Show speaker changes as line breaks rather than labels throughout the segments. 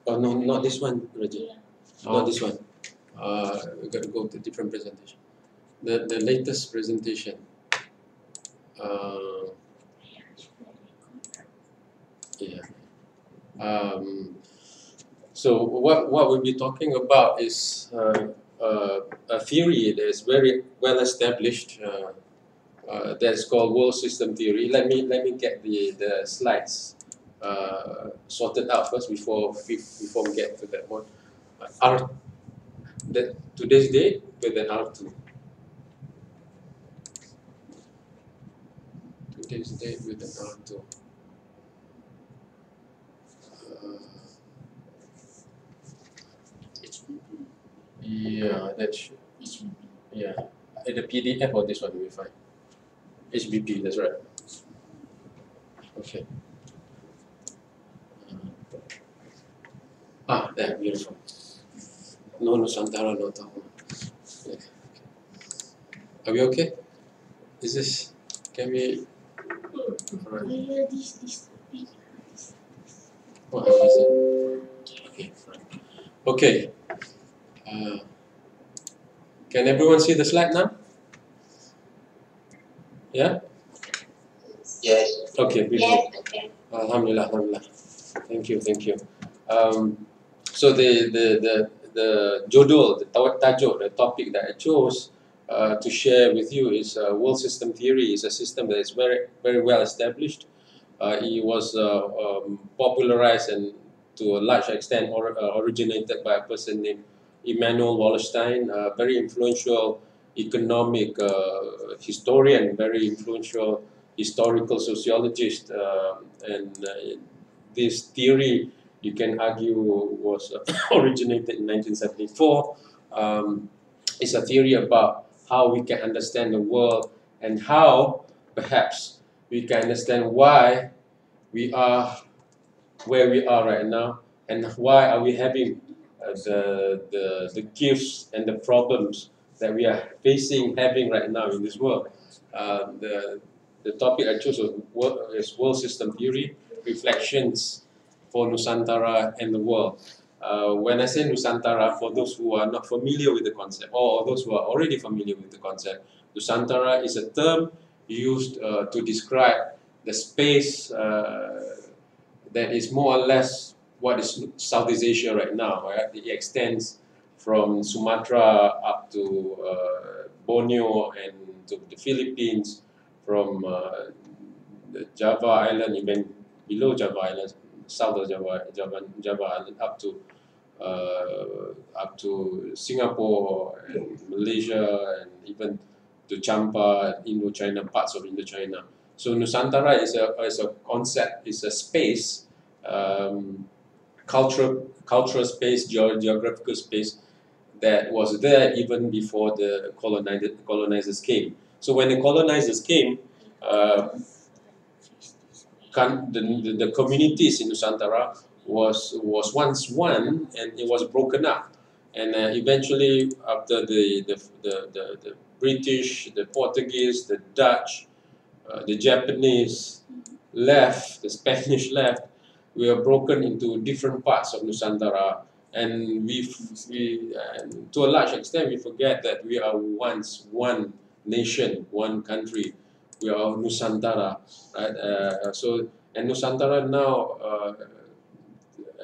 Oh no, not this one, Raja.
Yeah.
Not this one. We got to go to different presentation. The latest presentation. Yeah. So what we'll be talking about is a theory that is very well established. That's called world system theory. Let me get the slides sorted out first before we get to that one. Today's date with an R2. Today's date with an R2. Yeah, that's yeah. The PDF or this one will be fine. HBP, that's right. Okay. There, beautiful. No Nusantara, no Tahu. Okay. Are we okay? Is this? Can we? Alright.
This.
Oh, is it? Okay. Okay. Can everyone see the slide now? Yeah?
Yes.
Okay, beautiful.
Yes, okay.
Alhamdulillah, alhamdulillah. Thank you. So the jodol, the tajuk, the topic that I chose to share with you is world system theory. Is a system that is very well established. It was popularized and to a large extent originated by a person named Immanuel Wallerstein, a very influential economic historian, very influential historical sociologist, and this theory, you can argue, was originated in 1974. It's a theory about how we can understand the world and how perhaps we can understand why we are where we are right now and why are we having the gifts and the problems that we are having right now in this world. The topic I chose is world system theory, reflections for Nusantara and the world. When I say Nusantara, for those who are not familiar with the concept, or those who are already familiar with the concept, Nusantara is a term used to describe the space that is more or less what is Southeast Asia right now. Right? It extends from Sumatra up to Borneo and to the Philippines, from the Java Island, even below Java Island, south of Java Island, up to Singapore and Malaysia, and even to Champa, Indochina, parts of Indochina. So Nusantara is a concept, is a space, cultural space, geographical space that was there even before the colonizers came. So when the colonizers came, the communities in Nusantara was once one, and it was broken up, and eventually after the British, the Portuguese, the Dutch, the Japanese left, the Spanish left, we are broken into different parts of Nusantara, and and to a large extent we forget that we are once one nation, one country. We are Nusantara, right? And Nusantara now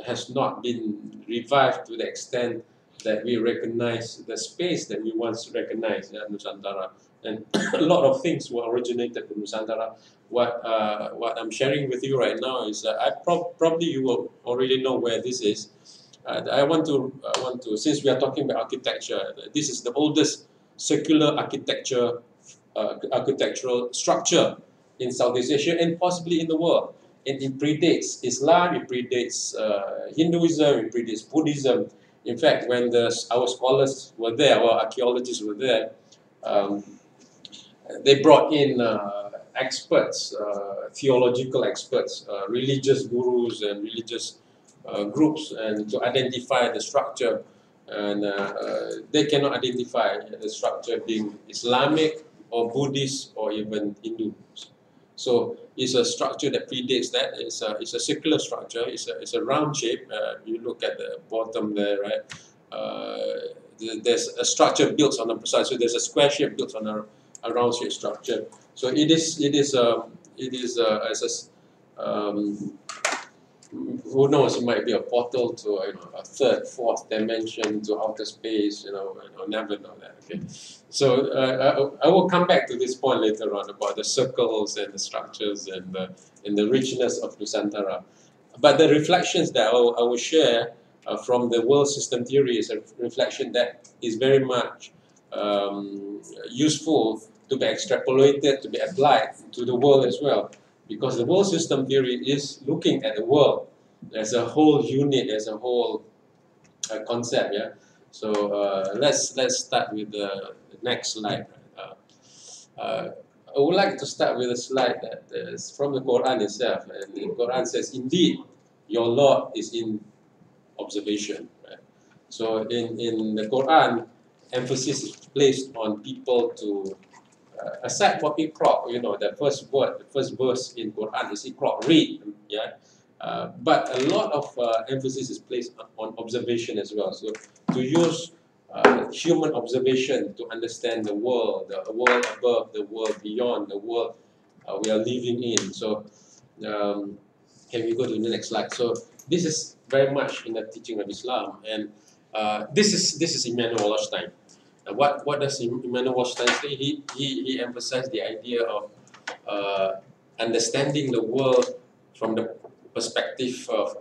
has not been revived to the extent that we recognize the space that we once recognized in Nusantara. And a lot of things were originated from Nusantara. What I'm sharing with you right now is probably you will already know where this is. I want to, since we are talking about architecture, this is the oldest circular architectural structure in Southeast Asia and possibly in the world. And it predates Islam, it predates Hinduism, it predates Buddhism. In fact, when our scholars were there, our archaeologists were there, they brought in experts, theological experts, religious gurus and religious groups, and to identify the structure. And they cannot identify the structure being Islamic or Buddhist or even Hindu. So is a structure that predates that. It's a circular structure. It's a round shape. You look at the bottom there, right? There's a structure built on the side. So there's a square shape built on a round shape structure. So it is as a who knows, it might be a portal to a third, fourth dimension, to outer space, or never know that. Okay, so I will come back to this point later on about the circles and the structures and the richness of Nusantara. But the reflections that I will share from the world system theory is a reflection that is very much useful to be extrapolated, to be applied to the world as well. Because the world system theory is looking at the world as a whole unit, as a whole concept. Yeah. So let's start with the next slide. I would like to start with a slide that is from the Quran itself. And the Quran says, "Indeed, your Lord is in observation." Right? So in the Quran, emphasis is placed on people to aside from Iqra, the first word, the first verse in Quran is Iqra, read, yeah. But a lot of emphasis is placed on observation as well. So to use human observation to understand the world above, the world beyond, the world we are living in. So can we go to the next slide? So this is very much in the teaching of Islam, and this is Immanuel Wallerstein. What does Immanuel Wallerstein say? He emphasized the idea of understanding the world from the perspective of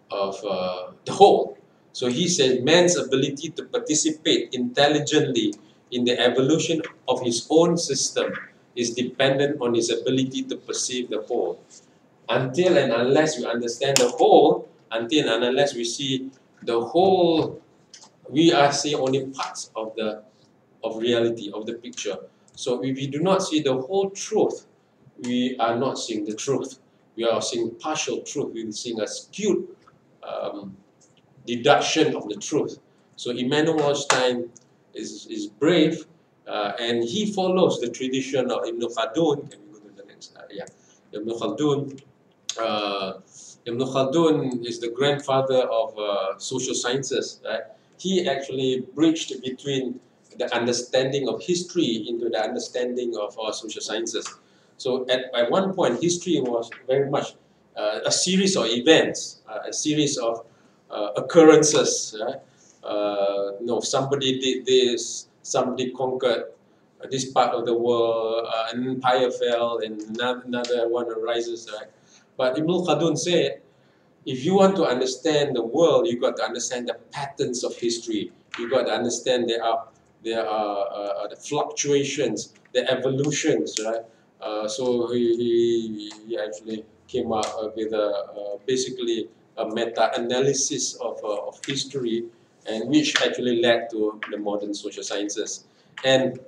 the whole. So he said man's ability to participate intelligently in the evolution of his own system is dependent on his ability to perceive the whole. Until and unless we understand the whole, until and unless we see the whole, we are seeing only parts of reality, of the picture. So if we do not see the whole truth, we are not seeing the truth. We are seeing partial truth. We are seeing a skewed deduction of the truth. So Immanuel Wallerstein is brave, and he follows the tradition of Ibn Khaldun. Can we go to the next slide? Yeah, Ibn Khaldun. Ibn Khaldun is the grandfather of social sciences. Right? He actually bridged between the understanding of history into the understanding of social sciences. So at one point, history was very much a series of events, a series of occurrences. Somebody did this, somebody conquered this part of the world, an empire fell, and another one arises. Right? But Ibn Khaldun said, if you want to understand the world, you got to understand the patterns of history. You got to understand there are the fluctuations, the evolutions, right? So he actually came up with basically a meta-analysis of history, and which actually led to the modern social sciences. And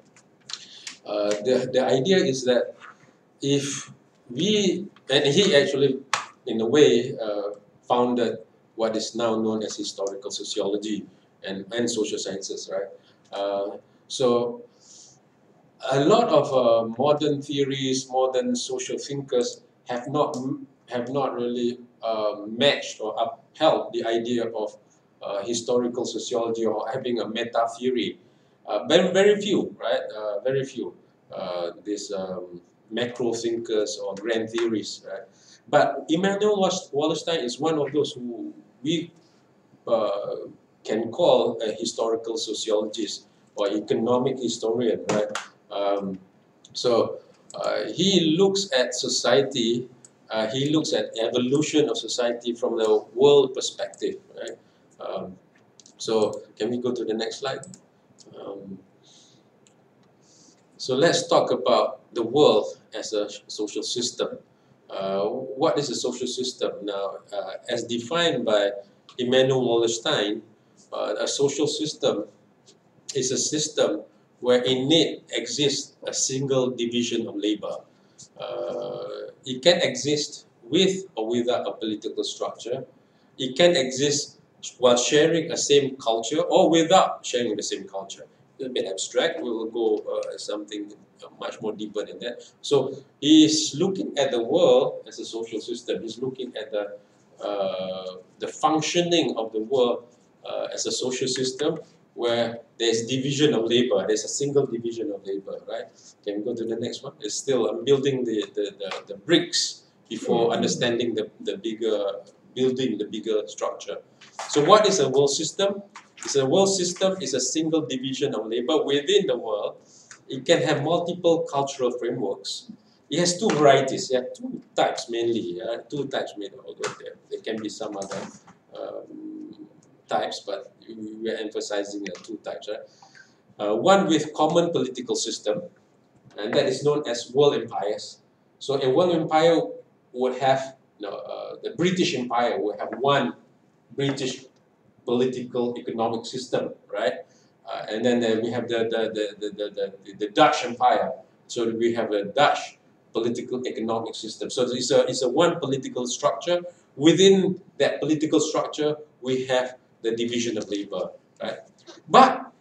the idea is that if and he actually, in a way, founded what is now known as historical sociology and social sciences, right? So a lot of modern theories, modern social thinkers have not really matched or upheld the idea of historical sociology or having a meta theory. Very few, right? Very few. These macro thinkers or grand theories, right? But Immanuel Wallerstein is one of those who we can call a historical sociologist or economic historian, right? So he looks at society, he looks at evolution of society from the world perspective, right? So can we go to the next slide? So let's talk about the world as a social system. What is a social system? Now, as defined by Immanuel Wallerstein, a social system is a system where in it exists a single division of labor. It can exist with or without a political structure. It can exist while sharing a same culture or without sharing the same culture. A bit abstract. We will go something much more deeper than that. So he's looking at the world as a social system. He's looking at the functioning of the world as a social system where there's division of labor. There's a single division of labor, right? Can we go to the next one? It's still, I'm building the bricks before understanding the bigger structure. So what is a world system? It's a world system is a single division of labor within the world. It can have multiple cultural frameworks. It has two varieties. It has two types mainly. Two types mainly, although there can be some other types, but we are emphasizing two types. Right? One with common political system, and that is known as world empires. So a world empire would have, the British Empire would have one British political economic system, right? And then we have the Dutch Empire. So we have a Dutch political economic system. So it's a one political structure. Within that political structure, we have the division of labor, right? But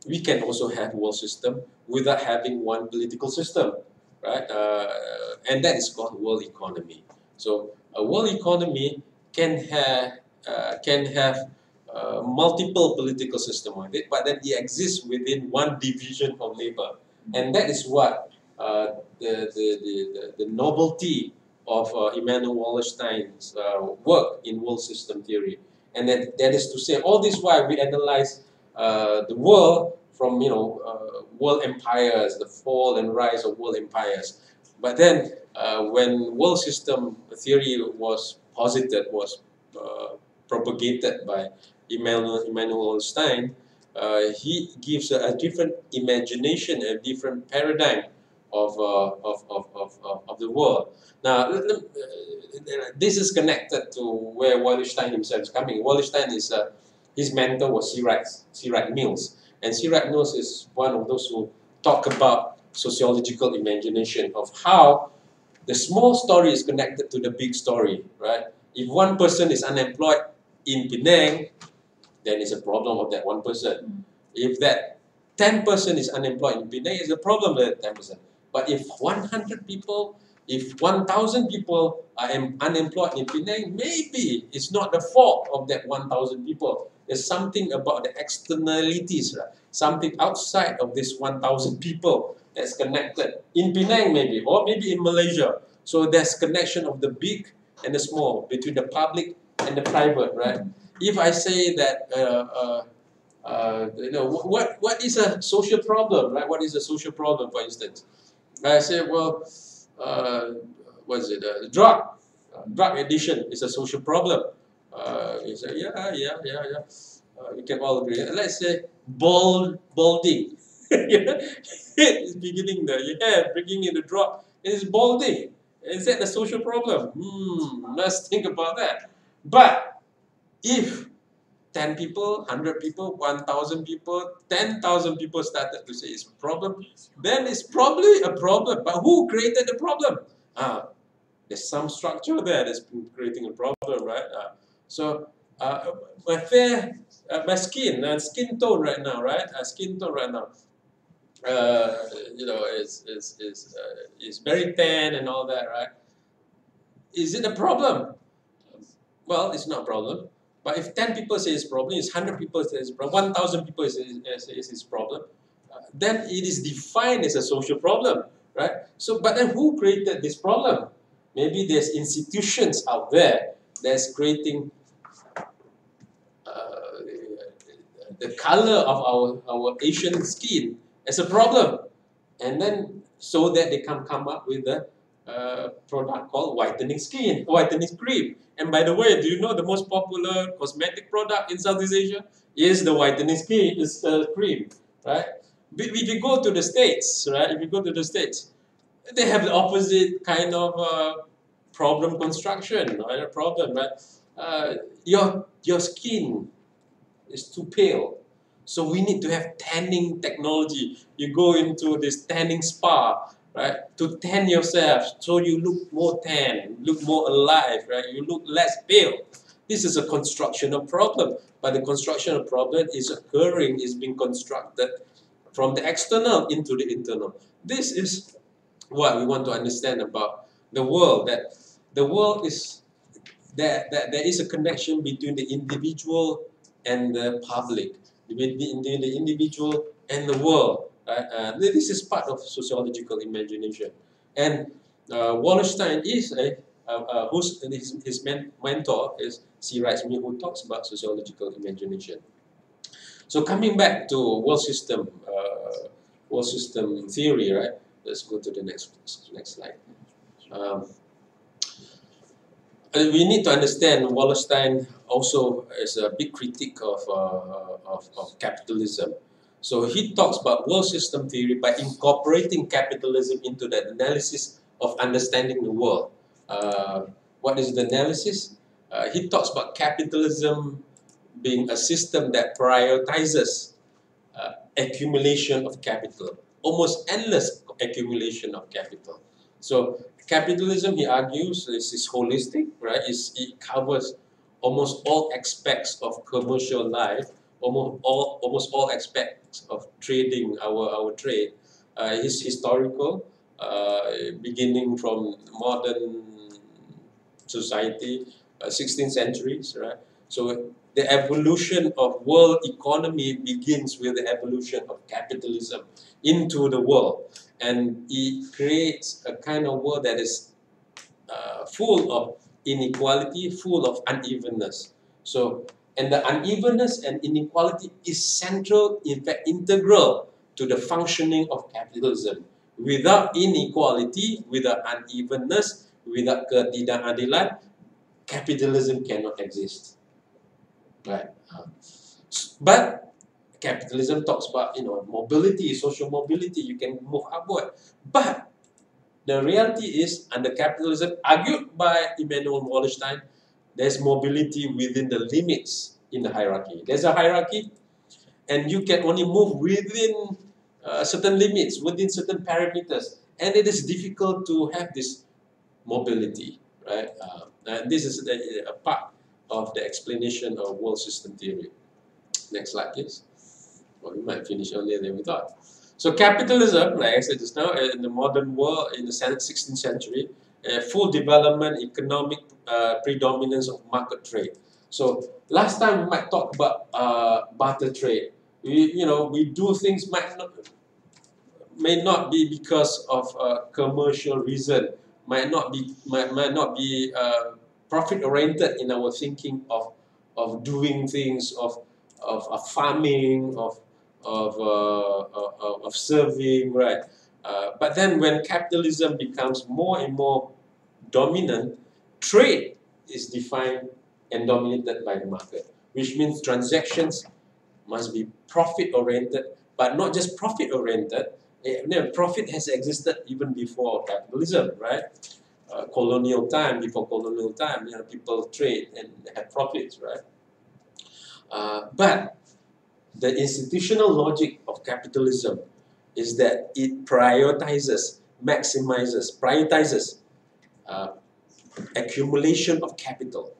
we can also have world system without having one political system, right? And that is called world economy. So a world economy can have multiple political system with it, but then it exists within one division of labor, and that is what the novelty of Immanuel Wallerstein's work in world system theory, and that is to say, all this while we analyze the world from world empires, the fall and rise of world empires, but then when world system theory was posited, was propagated by Immanuel Wallerstein, he gives a different imagination, a different paradigm of the world. Now, this is connected to where Wallerstein himself is coming. Wallerstein is his mentor was C. Wright Mills, and C. Wright Mills is one of those who talk about sociological imagination of how the small story is connected to the big story, right? If one person is unemployed in Penang, then it's a problem of that one person. If that 10% is unemployed in Penang, it's a problem of that 10%. But if 100 people, if 1,000 people are unemployed in Penang, maybe it's not the fault of that 1,000 people. There's something about the externalities, right? Something outside of this 1,000 people that's connected in Penang maybe, or maybe in Malaysia. So there's connection of the big and the small, between the public and the private, right? If I say that, what is a social problem, right? What is a social problem, for instance? I say, well, what is it? Drug addiction is a social problem. You say, yeah. We can all agree. Let's say balding. It's beginning bringing in the drug. It's balding. Is that a social problem? Let's think about that. But if 10 people, 100 people, 1,000 people, 10,000 people started to say it's a problem, then it's probably a problem. But who created the problem? There's some structure there that's been creating a problem, right? My skin tone right now, right? Skin tone right now, is very tan and all that, right? Is it a problem? Well, it's not a problem. But if 10 people say it's a problem, it's 100 people say it's a problem, 1,000 people say it's a problem, then it is defined as a social problem, right? So, but then who created this problem? Maybe there's institutions out there that's creating the color of our Asian skin as a problem, and then so that they can come up with a product called whitening cream. And by the way, do you know the most popular cosmetic product in Southeast Asia is the whitening cream, right? If you go to the States, right? If you go to the States, they have the opposite kind of problem construction, right? A problem, right? Your skin is too pale, so we need to have tanning technology. You go into this tanning spa, right, to tan yourself so you look more tan, look more alive, right? You look less pale. This is a constructional problem, but the constructional problem is being constructed from the external into the internal. This is what we want to understand about the world, that the world is, that there is a connection between the individual and the public, between the individual and the world. Right? This is part of sociological imagination. And Wallerstein is who's his mentor is C. Reevany, who talks about sociological imagination. So coming back to world system theory, right? Let's go to the next slide. We need to understand Wallerstein also is a big critique of capitalism. So he talks about world system theory by incorporating capitalism into the analysis of understanding the world. What is the analysis? He talks about capitalism being a system that prioritizes accumulation of capital, almost endless accumulation of capital. So capitalism, he argues, is holistic, right? It covers almost all aspects of commercial life, almost all aspects of trading, our trade. Is historical, beginning from modern society, 16th centuries, right? So the evolution of world economy begins with the evolution of capitalism into the world, and it creates a kind of world that is full of inequality, full of unevenness. So, and the unevenness and inequality is central, in fact, integral to the functioning of capitalism. Without inequality, without unevenness, without ketidakadilan, capitalism cannot exist. Right. But capitalism talks about mobility, social mobility. You can move upward. But the reality is, under capitalism, argued by Immanuel Wallerstein, there's mobility within the limits in the hierarchy. There's a hierarchy, and you can only move within certain limits, within certain parameters, and it is difficult to have this mobility, right? And this is a part of the explanation of world system theory. Next slide, please. Well, we might finish earlier than we thought. So capitalism, like I said just now, in the modern world, in the 16th century, full development, economic predominance of market trade. So last time we might talk about barter trade. We do things may not be because of commercial reason, might not be profit oriented in our thinking of doing things, of farming, of serving, right? But then when capitalism becomes more and more dominant, trade is defined and dominated by the market, which means transactions must be profit oriented, but not just profit oriented. Profit has existed even before capitalism, right? Colonial time, before colonial time, people trade and have profits, right? But the institutional logic of capitalism is that it prioritizes accumulation of capital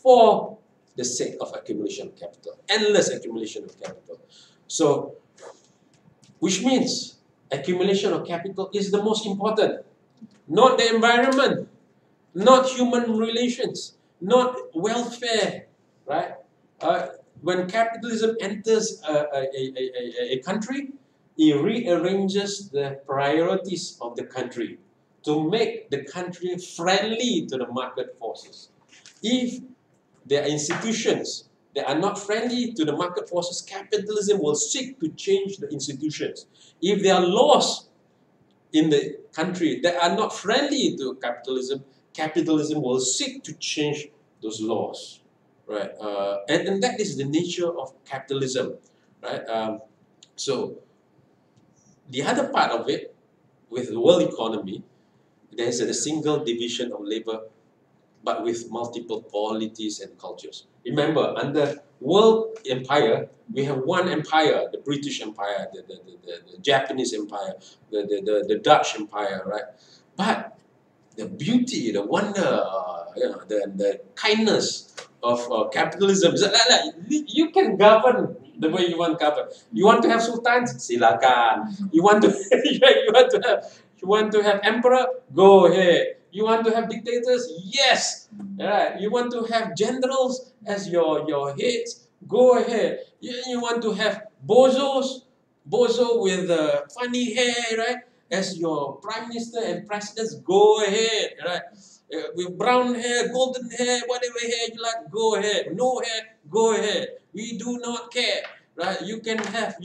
for the sake of accumulation of capital, endless accumulation of capital. So, which means accumulation of capital is the most important, not the environment, not human relations, not welfare, right? When capitalism enters a country, it rearranges the priorities of the country to make the country friendly to the market forces. If there are institutions that are not friendly to the market forces, capitalism will seek to change the institutions. If there are laws in the country that are not friendly to capitalism, capitalism will seek to change those laws, right? And that is the nature of capitalism, right? So the other part of it, with the world economy, there is a single division of labor, but with multiple polities and cultures. Remember, under world empire, we have one empire, the British Empire, the Japanese Empire, the Dutch Empire, right? But the beauty, the wonder, the kindness of capitalism is that you can govern the way you want cover. You want to have sultans? Silakan. You want to you want to have emperor? Go ahead. You want to have dictators? Yes. Right. You want to have generals as your heads? Go ahead. You want to have bozo with funny hair, right? As your prime minister and presidents? Go ahead, right? With brown hair, golden hair, whatever hair you like, go ahead. No hair, go ahead. We do not care, right? You can have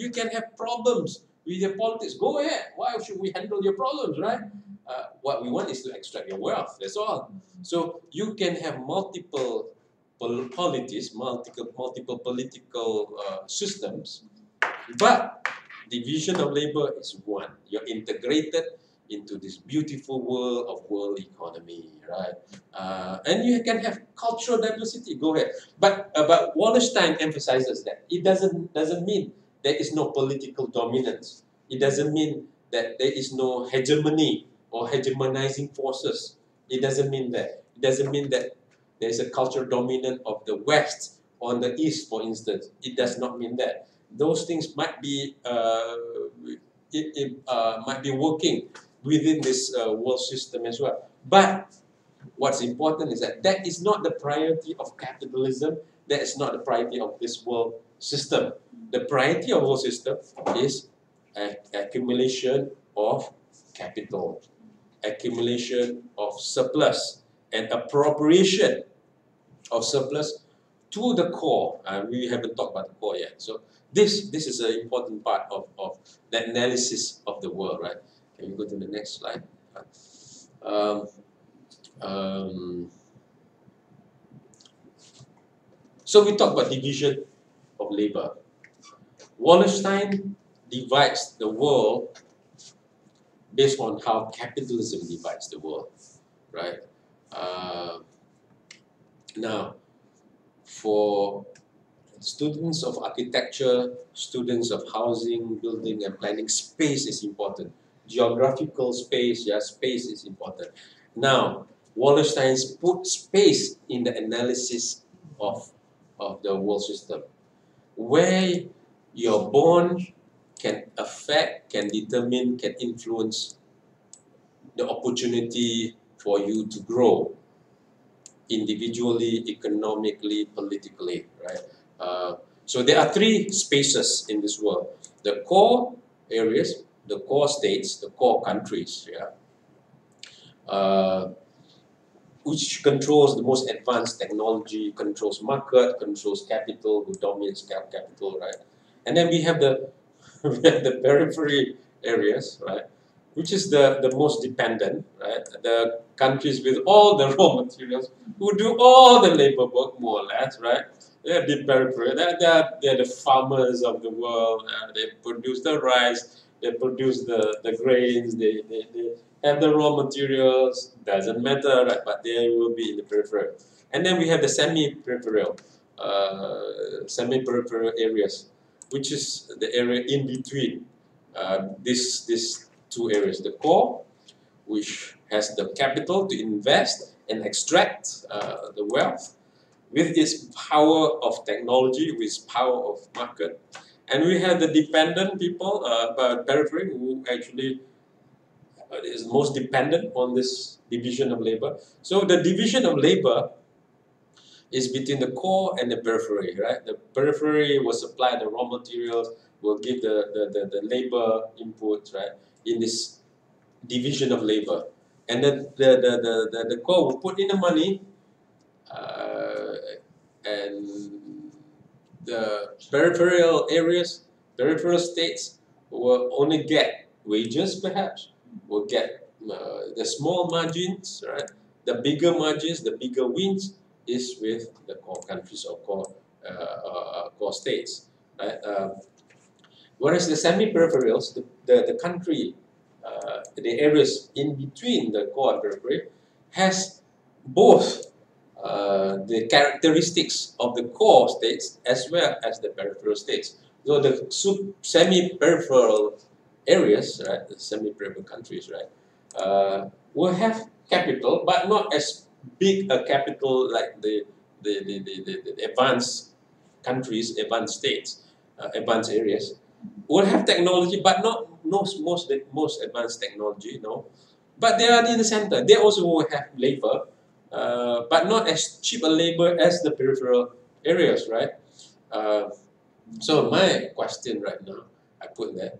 problems with your politics. Go ahead. Why should we handle your problems, right? What we want is to extract your wealth. That's all. So you can have multiple polities, multiple political systems, but division of labor is one. You're integrated into this beautiful world of world economy, right? And you can have cultural diversity. Go ahead. But Wallerstein emphasizes that it doesn't mean there is no political dominance. It doesn't mean that there is no hegemony or hegemonizing forces. It doesn't mean that. It doesn't mean that there is a cultural dominant of the West on the East, for instance. It does not mean that. Those things might be might be working within this world system as well. But what's important is that that is not the priority of capitalism. That is not the priority of this world system. The priority of world system is accumulation of capital, accumulation of surplus, and appropriation of surplus to the core. We haven't talked about the core yet. So this is an important part of the analysis of the world, right? Can you go to the next slide? So we talk about division of labor. Wallerstein divides the world based on how capitalism divides the world, right? Now, for students of architecture, students of housing, building and planning, space is important. Geographical space, yeah, space is important. Now, Wallerstein put space in the analysis of the world system. Where you're born can affect, can determine, can influence the opportunity for you to grow individually, economically, politically, right? So there are three spaces in this world: the core areas, the core states, the core countries, yeah, which controls the most advanced technology, controls market, controls capital, who dominates capital, right? And then we have the we have the periphery areas, right, which is the most dependent, right? The countries with all the raw materials who do all the labor work, more or less, right? They're the periphery. They're the farmers of the world. They produce the rice. They produce the grains. They have the raw materials. Doesn't matter, right? But they will be in the periphery. And then we have the semi-peripheral areas, which is the area in between these two areas. The core, which has the capital to invest and extract the wealth with its power of technology, with its power of market. And we have the dependent people, periphery, who actually is most dependent on this division of labor. So the division of labor is between the core and the periphery, right? The periphery will supply the raw materials, will give the labor input, right, in this division of labor. And then the core will put in the money, and the peripheral areas, peripheral states will only get wages, perhaps, will get the small margins, right? The bigger margins, the bigger wins is with the core countries or core states, right? Whereas the semi-peripherals, the country, the areas in between the core and periphery, has both the characteristics of the core states as well as the peripheral states. So the semi-peripheral areas, right, the semi-peripheral countries, right, will have capital, but not as big a capital like the advanced countries, advanced states. advanced areas, will have technology, but not most advanced technology, no. But they are in the center. They also will have labor, but not as cheap a labor as the peripheral areas, right? So my question right now, I put there,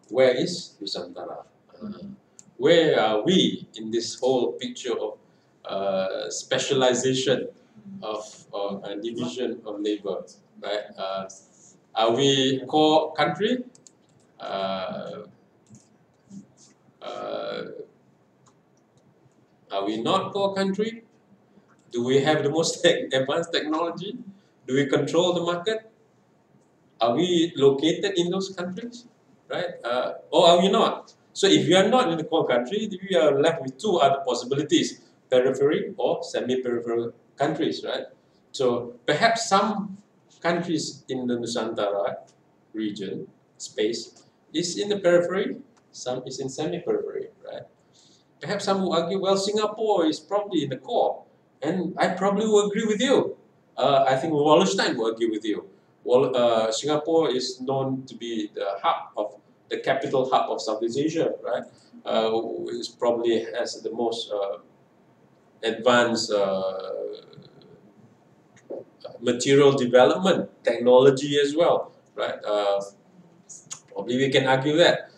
where is Nusantara? Where are we in this whole picture of specialization of division of labor, right? Are we core country? Uh, uh, are we not core country? Do we have the most advanced technology? Do we control the market? Are we located in those countries, right? Or are we not? So if you are not in the core country, we are left with two other possibilities: periphery or semi-peripheral countries, right? So perhaps some countries in the Nusantara region, space, is in the periphery, some is in semi-periphery, right? Perhaps some will argue, well, Singapore is probably in the core, and I probably will agree with you. I think Wallenstein will agree with you. Well, Singapore is known to be the capital hub of Southeast Asia, right? It probably has the most advanced material development technology as well, right? Probably we can argue that.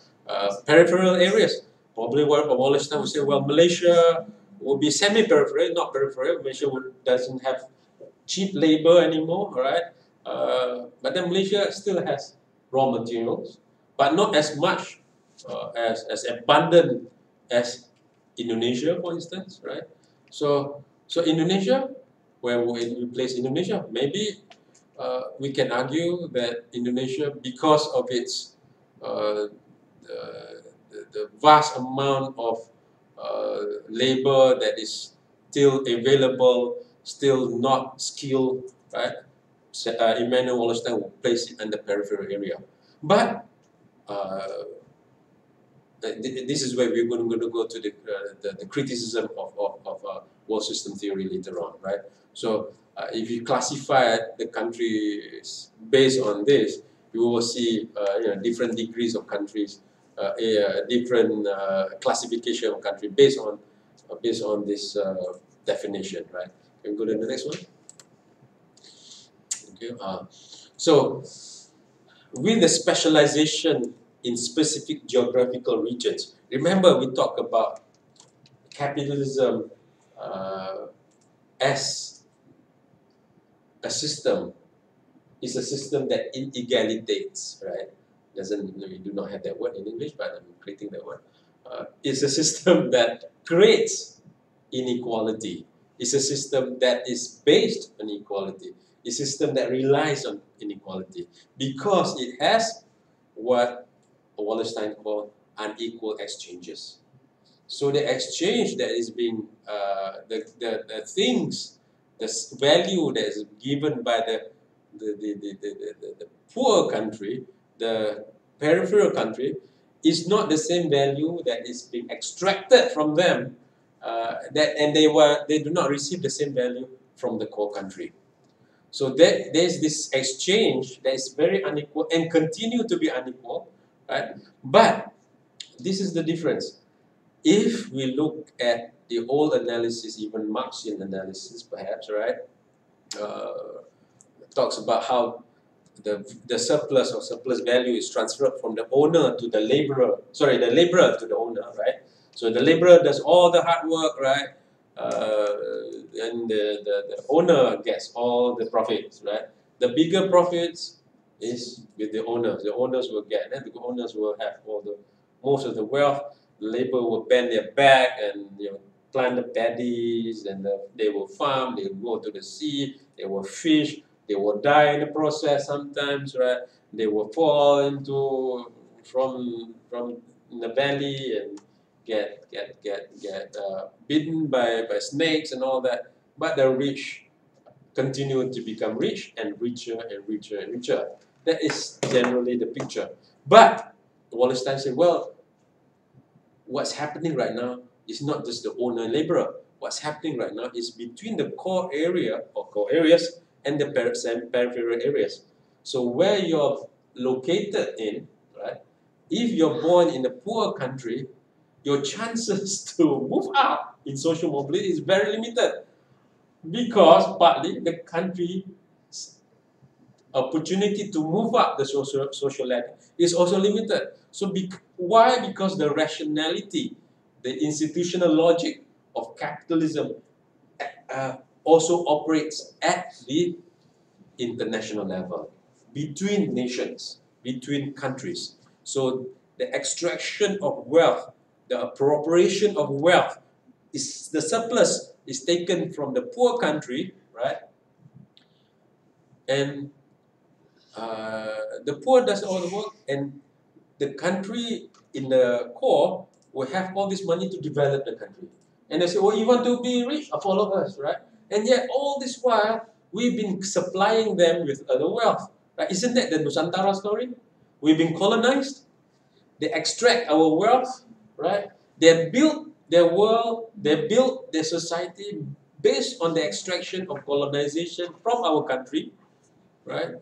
Peripheral areas, probably Wallenstein would say, well, Malaysia will be semi-peripheral, not peripheral. Malaysia doesn't have cheap labor anymore, right? But then Malaysia still has raw materials, but not as much, as abundant as Indonesia, for instance, right? So Indonesia, where will we place Indonesia? Maybe we can argue that Indonesia, because of its the vast amount of labor that is still available, still not skilled, right? Emmanuel Wallerstein will place it in the peripheral area. But this is where we're going to go to the criticism of world system theory later on, right? So if you classify the countries based on this, you will see different degrees of countries, a different classification of country based on this definition, right? Can we go to the next one? Okay. So with the specialization in specific geographical regions. Remember, we talked about capitalism as a system. It's a system that inegalitates, right? We do not have that word in English, but I'm creating that word. It's a system that creates inequality. It's a system that is based on equality. It's a system that relies on inequality because it has what Wallerstein called unequal exchanges. So the exchange that is being, the things, the value that is given by the poor country, the peripheral country, is not the same value that is being extracted from them, and they do not receive the same value from the core country. So there's this exchange that is very unequal and continue to be unequal, right? But this is the difference. If we look at the old analysis, even Marxian analysis perhaps, right, talks about how the surplus or surplus value is transferred from the owner to the laborer, the laborer to the owner, right? So the laborer does all the hard work, right? And the owner gets all the profits, right? The bigger profits is with the owners. The owners will get, and the owners will have most of the wealth. The labor will bend their back and plant the paddies, and they will farm. They will go to the sea. They will fish. They will die in the process sometimes, right? They will fall from the valley and get bitten by snakes and all that. But the rich continue to become rich and richer and richer and richer. That is generally the picture. But Wallerstein said, well, what's happening right now is not just the owner and laborer. What's happening right now is between the core area or core areas and the peripheral areas. So where you're located in, right? If you're born in a poor country, your chances to move up in social mobility is very limited because partly the country's opportunity to move up the social ladder is also limited. So why? Because the rationality, the institutional logic of capitalism also operates at the international level, between nations, between countries. So the extraction of wealth, the appropriation of wealth, is the surplus is taken from the poor country, right? And the poor does all the work, and the country in the core will have all this money to develop the country. And they say, "Oh, you want to be rich? Follow us," right? And yet, all this while, we've been supplying them with other wealth. Right? Isn't that the Nusantara story? We've been colonized. They extract our wealth, right? They build their world, they build their society based on the extraction of colonization from our country, right?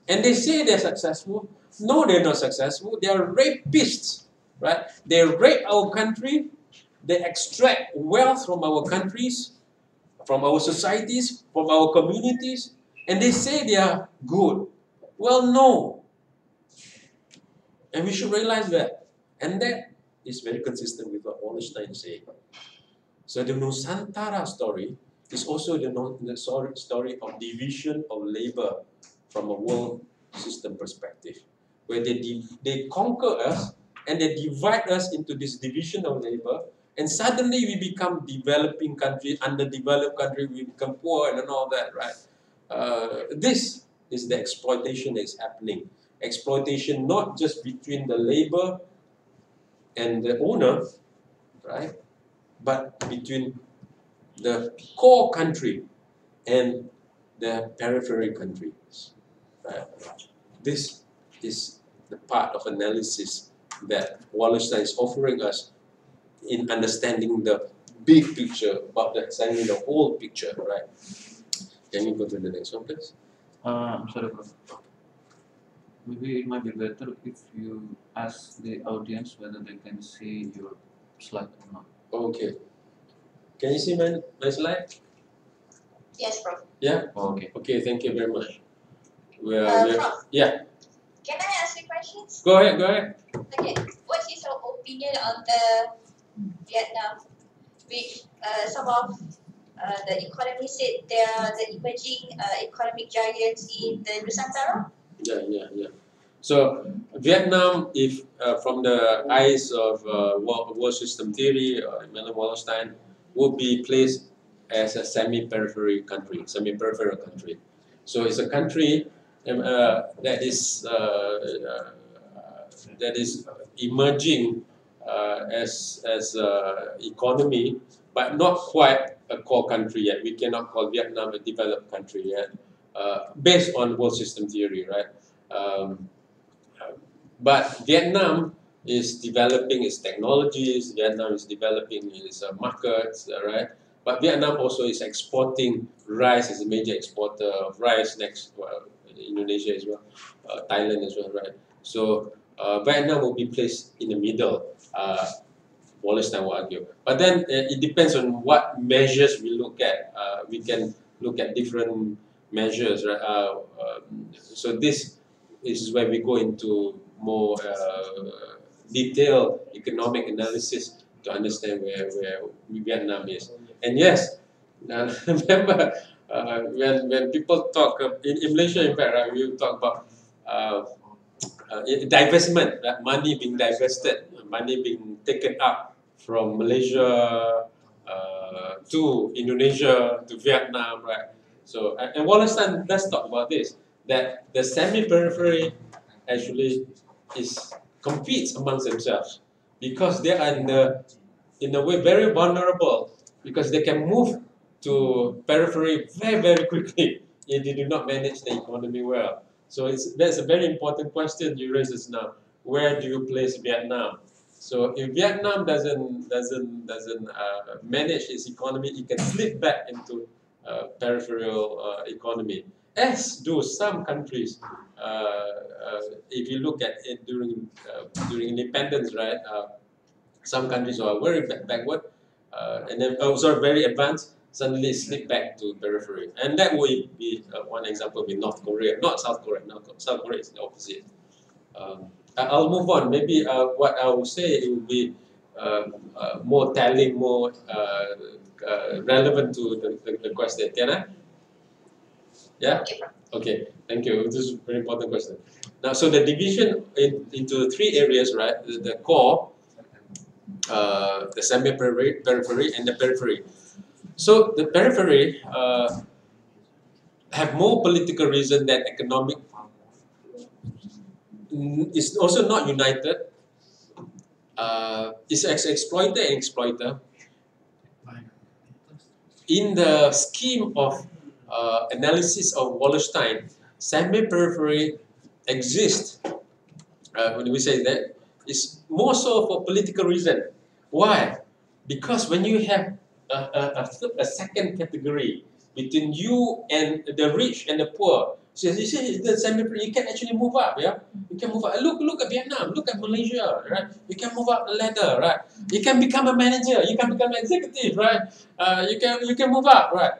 And they say they're successful. No, they're not successful. They are rapists, right? They rape our country. They extract wealth from our countries, from our societies, from our communities, and they say they are good. Well, no. And we should realize that. And that is very consistent with what Wallenstein said. So the Nusantara story is also the story of division of labor from a world system perspective, where they conquer us and they divide us into this division of labor, and suddenly we become developing country, underdeveloped country, we become poor and all that, right? This is the exploitation that is happening. Exploitation not just between the labor and the owner, right? But between the core country and the periphery countries. Right? This is the part of analysis that Wallenstein is offering us in understanding the big picture, about understanding the whole picture, right? Can we go to the next one, please?
I'm sorry, Prof. Maybe it might be better if you ask the audience whether they can see your slide or not.
Okay. Can you see my slide?
Yes, Prof.
Yeah?
Oh, okay.
Okay, thank you very much.
Prof.
Yeah.
Can I ask you questions?
Go ahead, go ahead.
Okay. What is your opinion on the Vietnam, which some of the economists said they are the emerging economic giants in the Nusantara?
Yeah. So Vietnam, if from the eyes of world system theory or Wallenstein, would be placed as a semi-peripheral country. So it's a country that is emerging as economy, but not quite a core country yet. We cannot call Vietnam a developed country yet, based on world system theory, right? But Vietnam is developing its technologies. Vietnam is developing its markets, right? But Vietnam also is exporting rice, is a major exporter of rice next to Indonesia as well, Thailand as well, right? So Vietnam will be placed in the middle, Wallenstein will argue. But then it depends on what measures we look at. We can look at different measures, right? So this is where we go into more detailed economic analysis to understand where Vietnam is. And yes, remember when people talk in Malaysia, in fact, right, we talk about divestment, right? Money being divested, money being taken up from Malaysia to Indonesia to Vietnam, right? So and Wallenstein does talk about this, that the semi-periphery actually competes amongst themselves because they are in a way very vulnerable because they can move to periphery very quickly if they do not manage the economy well. So that's a very important question you raise just now. Where do you place Vietnam? So if Vietnam doesn't manage its economy, it can slip back into peripheral economy. as do some countries. If you look at it during independence, right? Some countries are very backward, and then very advanced. Suddenly slip back to periphery, and that would be one example with North Korea, not South Korea. No, South Korea is the opposite. I'll move on. Maybe what I will say, it will be more telling, more relevant to the question. Can I? Yeah? Okay, thank you. This is a very important question. Now, so the division into three areas, right? The core, the semi-periphery, and the periphery. So the periphery have more political reason than economic. It's also not united. It's exploiter and exploiter. In the scheme of analysis of Wallerstein, semi-periphery exists. When we say that, it's more so for political reason. Why? Because when you have a second category between you and the rich and the poor, so you see the semi-periphery, you can actually move up. Yeah, you can move up. Look at Vietnam. Look at Malaysia. Right? You can move up the ladder. Right? You can become a manager. You can become an executive. Right? You can move up. Right?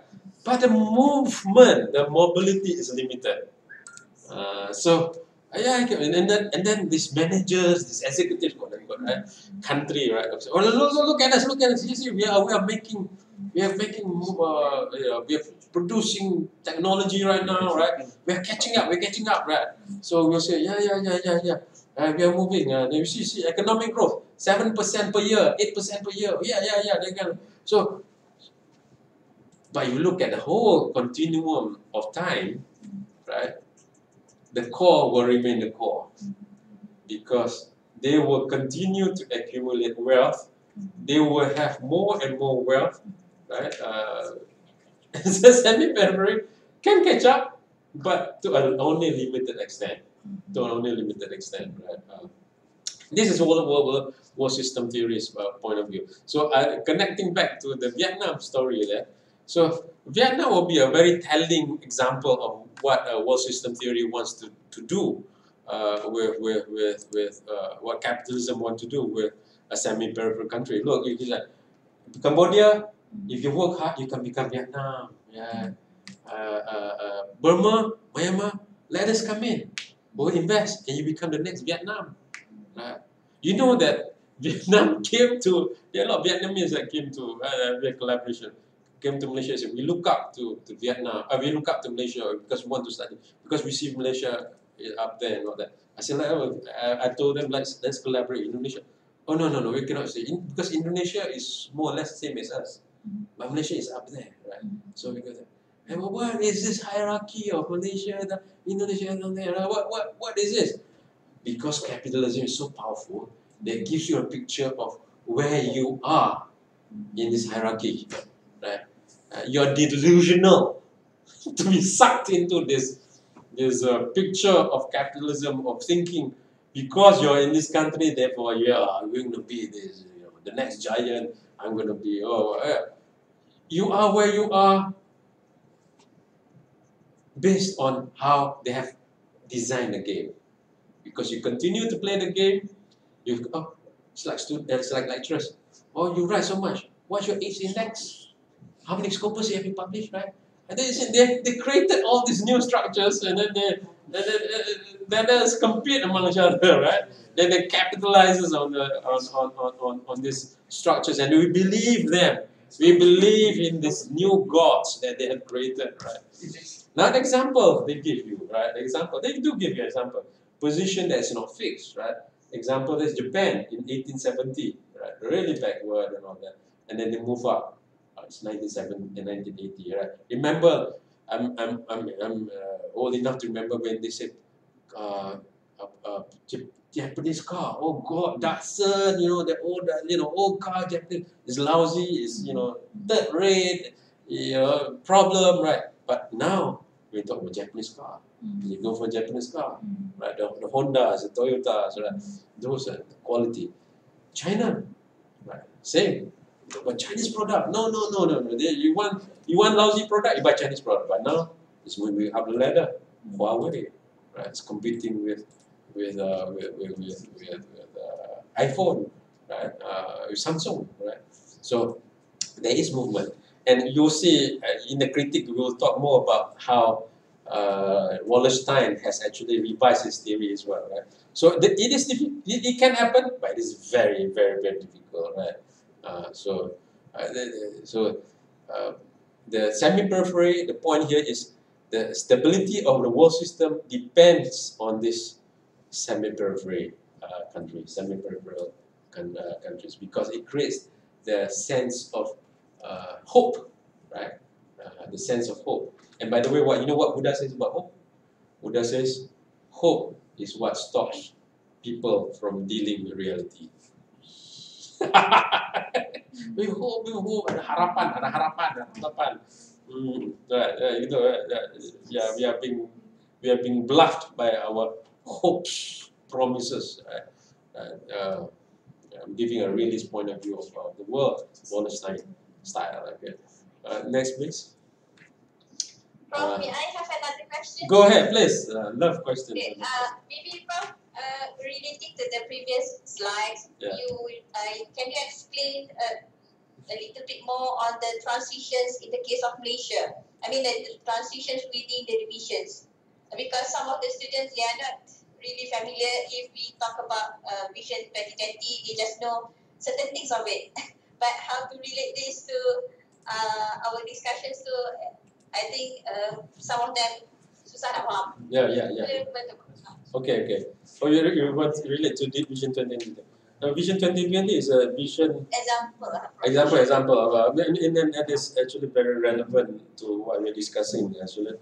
But the movement, the mobility is limited. Yeah, and then these managers, these executives, right? Country, right? Oh, look at us, look at us. You see, we are making, we are producing technology right now, right? We are catching up, right? So we'll say, yeah. We are moving. You see, economic growth, 7% per year, 8% per year. Yeah. So, but you look at the whole continuum of time, right? The core will remain the core because they will continue to accumulate wealth. They will have more and more wealth, right? Semi-periphery can catch up, but to an only limited extent. Right? This is world system theory's point of view. So connecting back to the Vietnam story there. So Vietnam will be a very telling example of what world system theory wants to do with what capitalism wants to do with a semi-peripheral country. Look, if you like Cambodia, if you work hard, you can become Vietnam. Yeah. Burma, Myanmar, let us come in. We'll invest and you become the next Vietnam. You know that Vietnam came to, there are a lot of Vietnamese that came to their collaboration, came to Malaysia. So we look up to Vietnam, we look up to Malaysia because we want to study, because we see Malaysia up there and all that. I said, I told them, let's collaborate in Indonesia. Oh, no, we cannot say, because Indonesia is more or less the same as us, but Malaysia is up there, right? So we go there. And what is this hierarchy of Malaysia, Indonesia, down there? What is this? Because capitalism is so powerful, that gives you a picture of where you are in this hierarchy. Right? You're delusional to be sucked into this picture of capitalism, of thinking, because you're in this country, therefore I'm going to be this, the next giant. I'm going to be. You are where you are based on how they have designed the game. Because you continue to play the game, it's like lecturers. Oh, you write so much. What's your age index? How many scopus have you published, right? And then they created all these new structures, and then they compete among each other, right? Then they capitalizes on these structures, and we believe them. We believe in these new gods that they have created, right? Now, an example they give you, right? They do give you an example. Position that's not fixed, right? Example, there's Japan in 1870, right? Really backward and all that. And then they move up. It's 1970 and 1980, right? Remember, I'm old enough to remember when they said Japanese car. Oh God, Datsun, the old car Japanese is lousy, is third rate, problem, right? But now we talk about Japanese car. You go for Japanese car, right? The Hondas, the Toyotas, right? Those are quality. China, right? Same. But Chinese product, no. You want lousy product, you buy Chinese product. But now It's moving up the ladder. Huawei, right? It's competing with iPhone, right? With Samsung, right? So there is movement, and you'll see in the critic we will talk more about how Wallerstein has actually revised his theory as well, right? So it is it can happen, but it is very, very, very difficult, right? So the semi-periphery, the point here is the stability of the world system depends on this semi-periphery semi-peripheral countries, because it creates the sense of hope, right? The sense of hope. And by the way, you know what Buddha says about hope? Buddha says, hope is what stops people from dealing with reality. we hope, ada harapan, ada harapan. Right, yeah, we are being bluffed by our hopes, promises. I'm giving a realist point of view of the world, Wallerstein style. Okay. Next, please.
Prof, may I have another question?
Go ahead, please. Love questions.
Okay, maybe Prof, relating to the previous slides,
Yeah.
Can you explain a little bit more on the transitions in the case of Malaysia? I mean the transitions within the divisions, because some of the students, they are not really familiar. If we talk about Vision 2020, they just know certain things of it, but how to relate this to our discussions to, I think some of them susah nak faham.
Yeah. Okay. Oh, you want to relate to the Vision 2020? Vision 2020 is a vision
Example.
and that is actually very relevant to what we're discussing actually.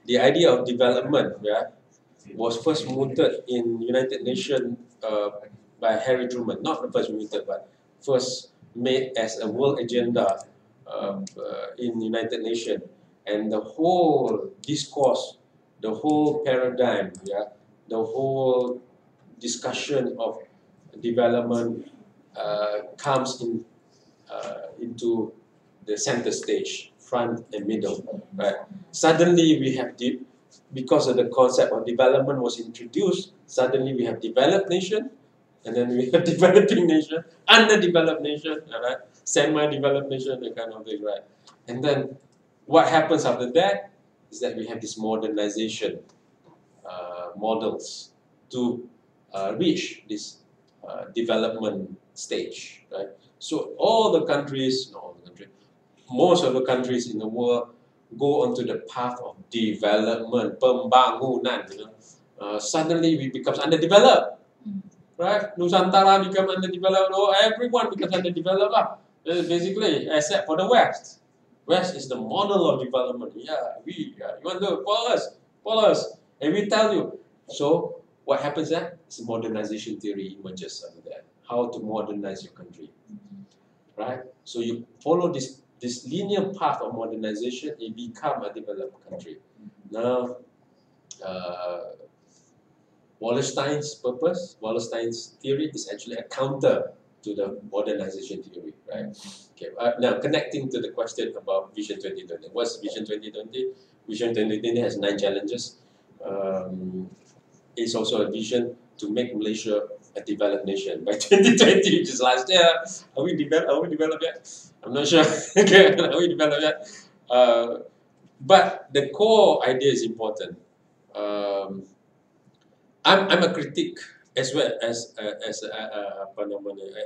The idea of development, was first mooted in United Nations by Harry Truman. Not the first mooted, but first made as a world agenda in United Nations. And the whole discourse, the whole paradigm, the whole discussion of development comes into the center stage, front and middle, right? Suddenly we have because of the concept of development was introduced, suddenly we have developed nation, and then we have developing nation, underdeveloped nation, right? Semi-developed nation, that kind of thing, right? And then what happens after that is that we have this modernization models to reach this development stage, right? So most of the countries in the world go onto the path of development, pembangunan. Suddenly we become underdeveloped, right? Nusantara become underdeveloped. Everyone becomes underdeveloped, basically, except for the West. West is the model of development. You want to follow us, and we tell you. So what happens there? It's a modernization theory emerges out of that. How to modernize your country, right? So you follow this linear path of modernization, you become a developed country. Now, Wallerstein's theory is actually a counter to the modernization theory, right? Okay. Now, connecting to the question about Vision 2020. What's Vision 2020? Vision 2020 has 9 challenges. It's also a vision to make Malaysia a developed nation by 2020, which is last year. Are we developed yet? I'm not sure. Okay, are we developed yet? But the core idea is important. I'm a critic as well as an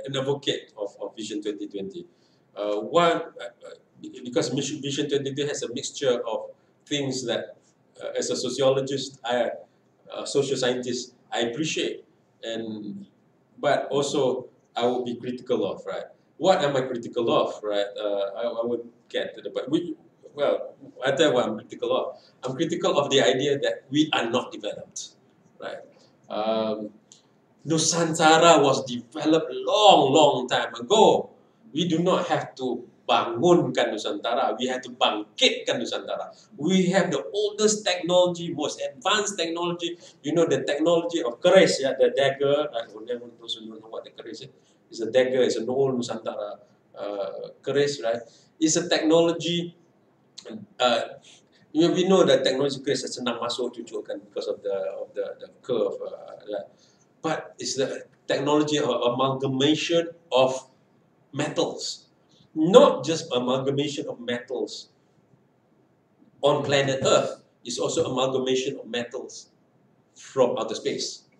advocate of Vision 2020. Because Vision 2020 has a mixture of things that, as a sociologist, a social scientist, I appreciate, but also I will be critical of, right? What am I critical of, right? I would get to the point. I tell you what I'm critical of. I'm critical of the idea that we are not developed, right? Nusantara was developed long time ago. We do not have to bangunkan Nusantara. We have to bangkitkan Nusantara. We have the oldest technology, most advanced technology. You know the technology of keris, the dagger. Those who don't know what the keris is. It's a dagger. It's an old Nusantara keris, right? It's a technology We know that technology craze senang masuk cucuk kan because of the curve. But it's the technology of amalgamation of metals, not just amalgamation of metals on planet Earth. It's also amalgamation of metals from outer space,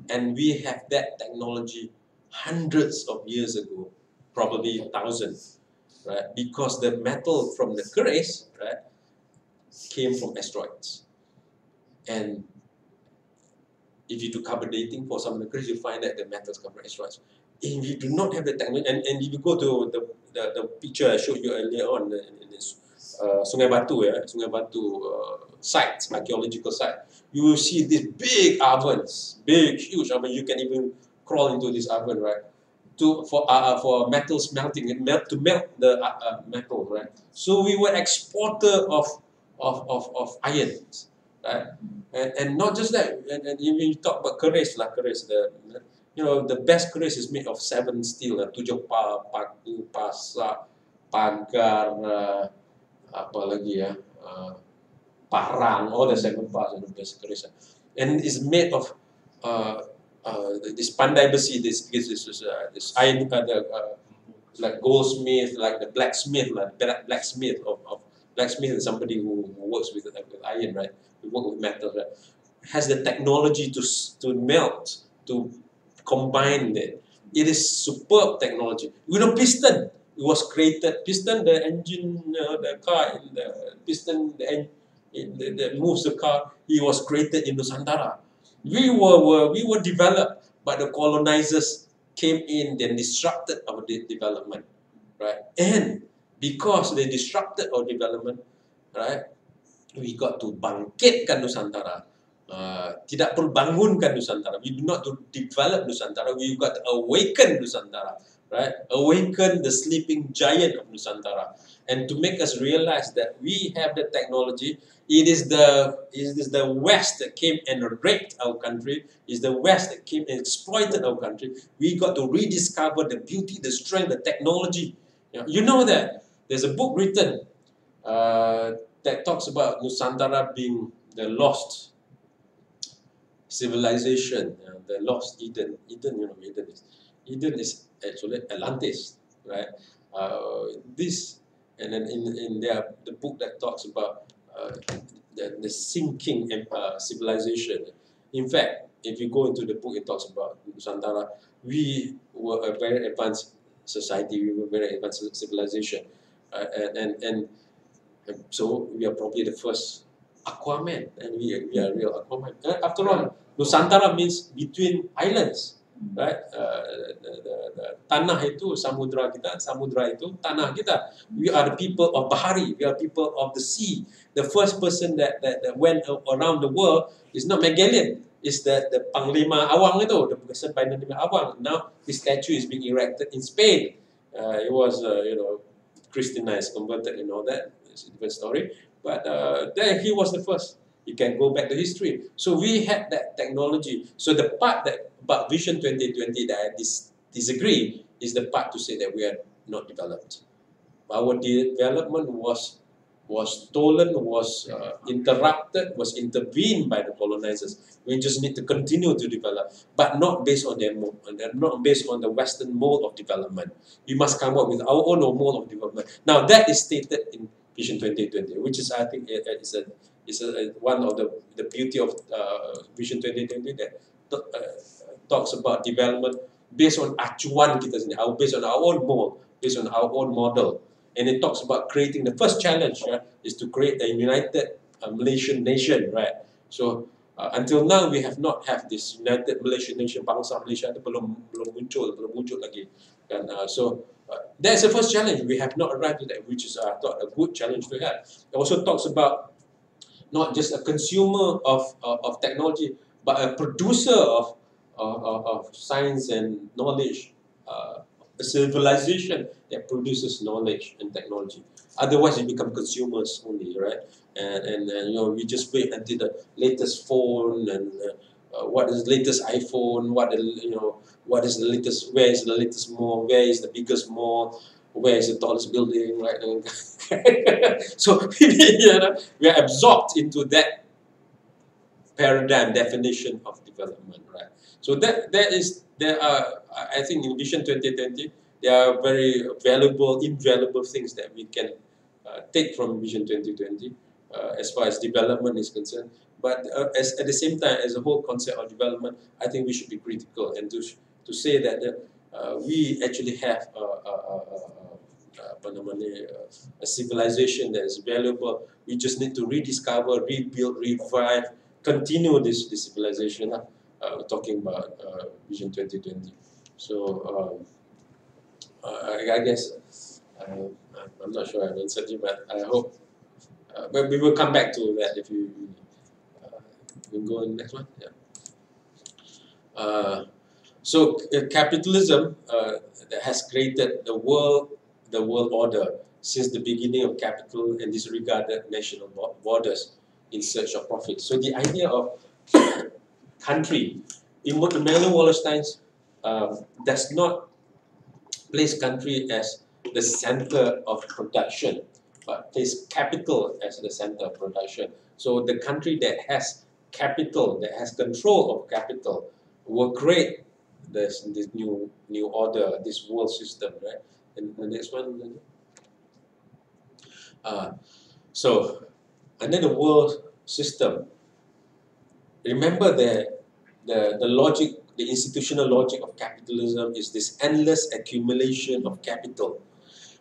and we have that technology hundreds of years ago, probably thousands, right? Because the metal from the craze, right, came from asteroids, and if you do carbon dating for some of the craze, you find that the metals come from asteroids. If you do not have the technology, and if you go to the picture I showed you earlier on in this Sungai Batu, Sungai Batu sites, archaeological site, you will see these big ovens, big, huge oven. You can even crawl into this oven, right? For metal smelting, to melt the metal, right? So we were exporter of irons, right? And not just that, and even you talk about keris lah, keris, the best keris is made of 7 steel, 7 paku, pasak, pagar, apa lagi parang, all the 7 parts of the best keris. And it's made of this pandai besi, this iron, like goldsmith, like the blacksmith, blacksmith is somebody who works with iron, right? We work with metal, right? Has the technology to melt, to combine it. It is superb technology. Piston, it was created. Piston, the engine, the car, the piston, that moves the car. It was created in Nusantara. We were developed, but the colonizers came in and disrupted our development, right? And because they disrupted our development, right, we got to bangkitkan Nusantara. Tidak perlu bangunkan Nusantara. We do not to develop Nusantara. We got to awaken Nusantara, right? Awaken the sleeping giant of Nusantara, and to make us realize that we have the technology. It is the West that came and raped our country. It is the West that came and exploited our country. We got to rediscover the beauty, the strength, the technology. You know that there's a book written that talks about Nusantara being the lost civilization, the lost Eden. Eden is actually Atlantis, right? This, and then in there, the book that talks about the sinking civilization. In fact, if you go into the book, it talks about Nusantara. We were a very advanced society. We were a very advanced civilization, and so we are probably the first Aquaman, and we are real Aquaman. After all, Nusantara means between islands, right? The tanah itu samudra kita, samudra itu tanah kita. We are the people of Bahari. We are people of the sea. The first person that went around the world is not Magellan. It's the Panglima Awang itu, the person by the name Awang. Now his statue is being erected in Spain. It was Christianized, converted, and all that. It's a different story. But there he was the first. You can go back to history. So we had that technology. So the part that about Vision 2020 that I disagree is the part to say that we are not developed. Our development was stolen, was interrupted, was intervened by the colonizers. We just need to continue to develop, but not based on their mold, not based on the Western mold of development. We must come up with our own mold of development. Now that is stated in Vision 2020, which is, I think, is one of the beauty of Vision 2020 that talks about development based on acuan kita sendiri, based on our own mold, based on our own model. And it talks about creating, the first challenge is to create a united Malaysian nation, right? So until now we have not have this united Malaysian nation. Bangsa Malaysia itu belum wujud lagi. And so that's the first challenge. We have not arrived at that, which is I thought a good challenge to have. It also talks about not just a consumer of technology, but a producer of science and knowledge, a civilization that produces knowledge and technology. Otherwise, we become consumers only, right? And we just wait until the latest phone and what is the latest iPhone? What is the latest? Where is the latest mall? Where is the biggest mall? where is the tallest building, right? So we are absorbed into that paradigm definition of development, right? So there are, I think in Vision 2020, there are very valuable, invaluable things that we can take from Vision 2020 as far as development is concerned. But at the same time, as a whole concept of development, I think we should be critical and to say that we actually have a civilization that is valuable. We just need to rediscover, rebuild, revive, continue this civilization. We're talking about Vision 2020. So I guess I'm not sure I've answered you, but I hope. But we will come back to that if you will go in the next one. Yeah. So capitalism that has created the world order since the beginning of capital and disregarded national borders in search of profit. So the idea of country, Emmanuel Wallerstein does not place country as the center of production, but place capital as the center of production. So the country that has capital, that has control of capital, will create this new order, this world system, right? And the next one. So under the world system, remember that the logic, the institutional logic of capitalism is this endless accumulation of capital.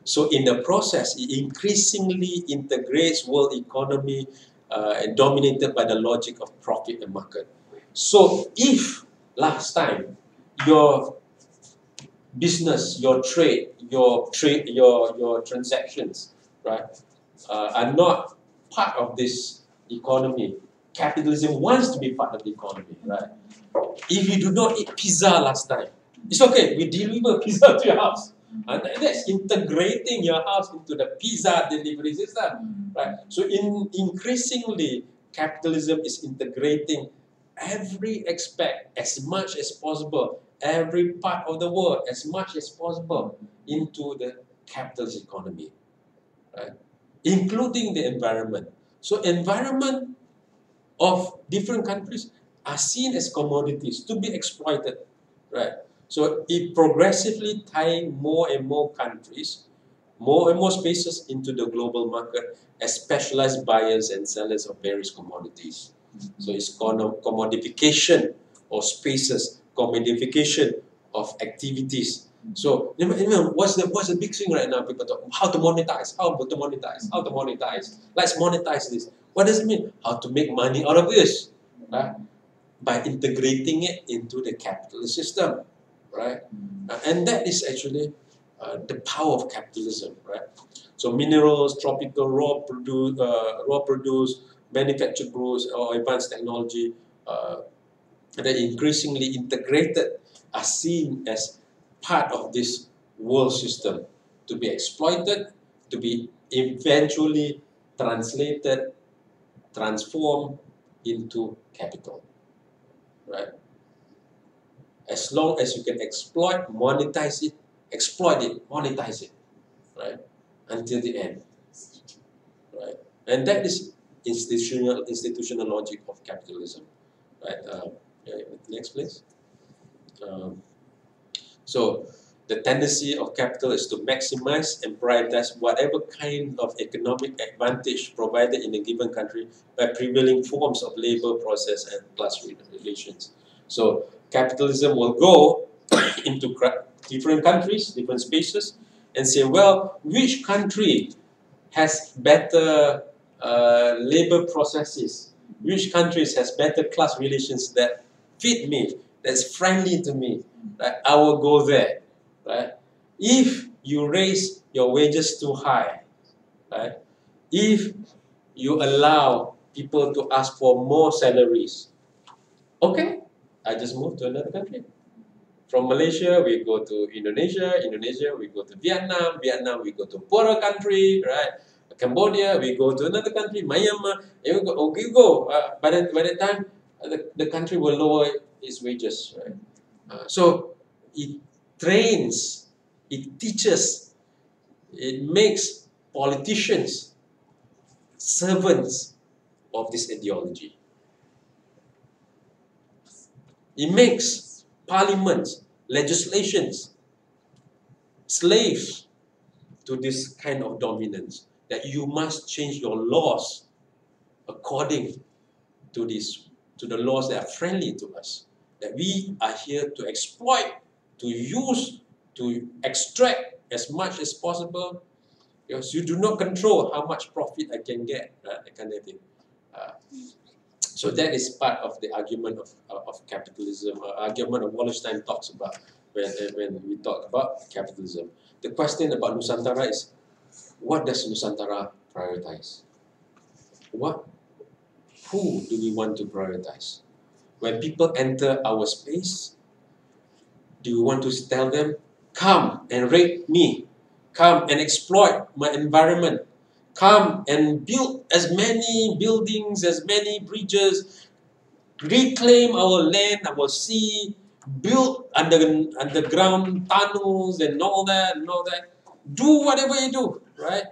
So in the process, it increasingly integrates world economy and dominated by the logic of profit and market. So if last time your business, your transactions, right, are not part of this economy, capitalism wants to be part of the economy, right? If you do not eat pizza last time, it's okay, we deliver pizza to your house. And that's integrating your house into the pizza delivery system, right? So increasingly, capitalism is integrating every aspect as much as possible, every part of the world as much as possible into the capitalist economy, right? Including the environment. So environment of different countries are seen as commodities to be exploited, right? So it progressively tying more and more countries, more and more spaces into the global market as specialized buyers and sellers of various commodities. So it's commodification of spaces, commodification of activities. So what's the big thing right now? People talk how to monetize, how to monetize, how to monetize. Let's monetize this. What does it mean? How to make money out of this, right? By integrating it into the capitalist system, right? And that is actually the power of capitalism, right? So minerals, tropical raw produce, manufactured goods, or advanced technology that are increasingly integrated are seen as part of this world system to be exploited, to be eventually translated, transformed into capital, right? As long as you can exploit, monetize it, monetize it, right? Until the end, right? And that is institutional logic of capitalism, right? Next, please. So the tendency of capital is to maximize and prioritize whatever kind of economic advantage provided in a given country by prevailing forms of labor, process, and class relations. So capitalism will go into different countries, different spaces, and say, well, which country has better labor processes? Which countries has better class relations that fit me, that's friendly to me? Right? I will go there. Right? If you raise your wages too high, right? If you allow people to ask for more salaries, okay, I just move to another country. From Malaysia, we go to Indonesia. Indonesia, we go to Vietnam. Vietnam, we go to poorer country, right? Cambodia, we go to another country, Myanmar. You go. By the time the country will lower its wages, right? So it trains, it teaches It makes politicians servants of this ideology. It makes parliaments, legislations, slaves to this kind of dominance, that you must change your laws according to the laws that are friendly to us. That we are here to exploit, to use, to extract as much as possible, because you do not control how much profit I can get, that kind of thing. So that is part of the argument of capitalism, argument of Wallerstein talks about when we talk about capitalism. The question about Nusantara is, what does Nusantara prioritize? Who do we want to prioritize? When people enter our space, do we want to tell them, come and rape me, come and exploit my environment, come and build as many buildings, as many bridges, reclaim our land, our sea, build underground tunnels and all that, do whatever you do, right?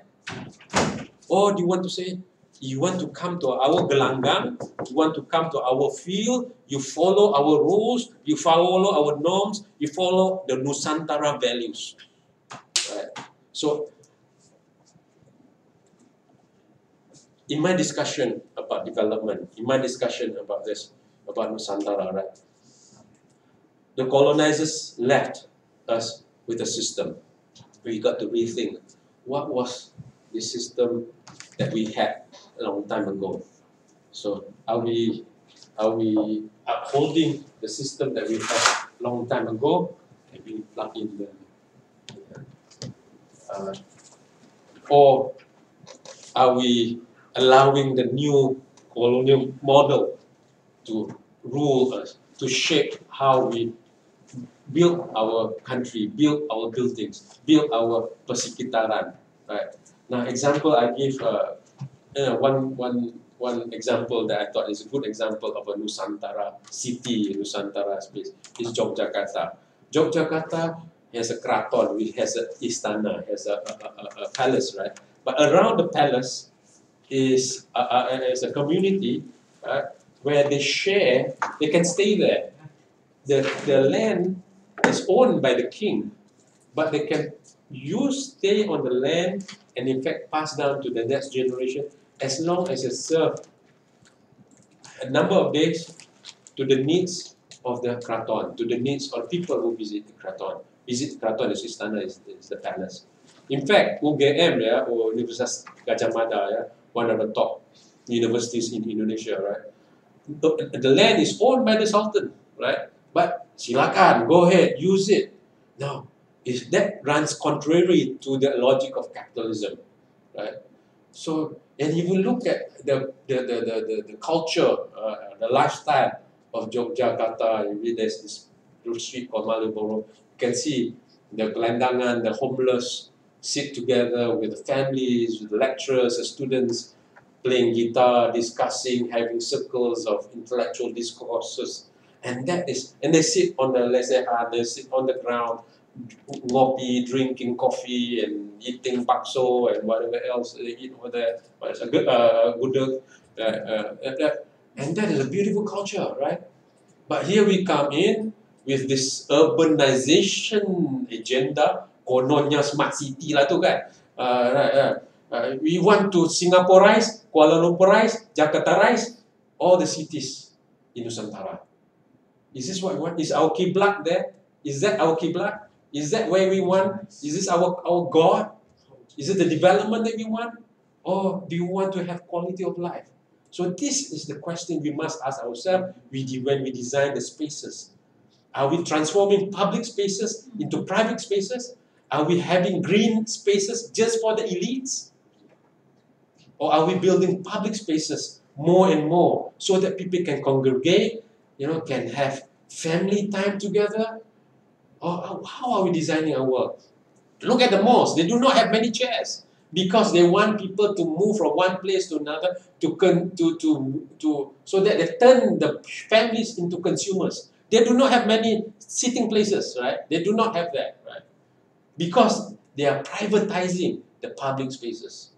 Or do you want to say, you want to come to our gelanggang, you want to come to our field, you follow our rules, you follow our norms, you follow the Nusantara values. Right? So, in my discussion about development, in my discussion about this, about Nusantara, right? The colonizers left us with a system. We got to rethink what was the system that we had a long time ago. So are we upholding the system that we had a long time ago? Can we plug in the or are we allowing the new colonial model to rule us, to shape how we build our country, build our buildings, build our persekitaran, right? Now, example I give one example that I thought is a good example of a Nusantara city, Nusantara space is Yogyakarta. Yogyakarta has a kraton, it has an istana, has a palace, right? But around the palace is a community, right, where they share, they can stay there. The land is owned by the king, but they can stay on the land and in fact pass down to the next generation as long as it serves a number of days to the needs of the kraton, to the needs of people who visit the kraton. Visit kraton is istana, is the palace. In fact, UGM, or Universitas Gajah Mada, one of the top universities in Indonesia, right? The land is owned by the sultan, right? But silakan, go ahead, use it. Now, if that runs contrary to the logic of capitalism, right? So, and if you look at the culture, the lifestyle of Yogyakarta, there's this street called Malioboro, you can see the gelandangan, the homeless sit together with the families, with the lecturers, the students, playing guitar, discussing, having circles of intellectual discourses, and they sit on the lesehan, they sit on the ground, ngopi, drinking coffee, and eating bakso and whatever else they eat over there. But it's a good, and that is a beautiful culture, right? But here we come in with this urbanization agenda, kononnya smart city lah tu kan. We want to Singaporeize, Kuala Lumpurize, Jakartaize all the cities in Nusantara. Is this what we want? Is our kiblat there? Is that our kiblat? Is that where we want? Is this our God? Is it the development that we want? Or do you want to have quality of life? So this is the question we must ask ourselves when we design the spaces. Are we transforming public spaces into private spaces? Are we having green spaces just for the elites? Or are we building public spaces more and more so that people can congregate, can have family time together? Or how are we designing our world? Look at the malls. They do not have many chairs because they want people to move from one place to another so that they turn the families into consumers. They do not have many sitting places, right? They do not have that, right? Because They are privatizing the public spaces.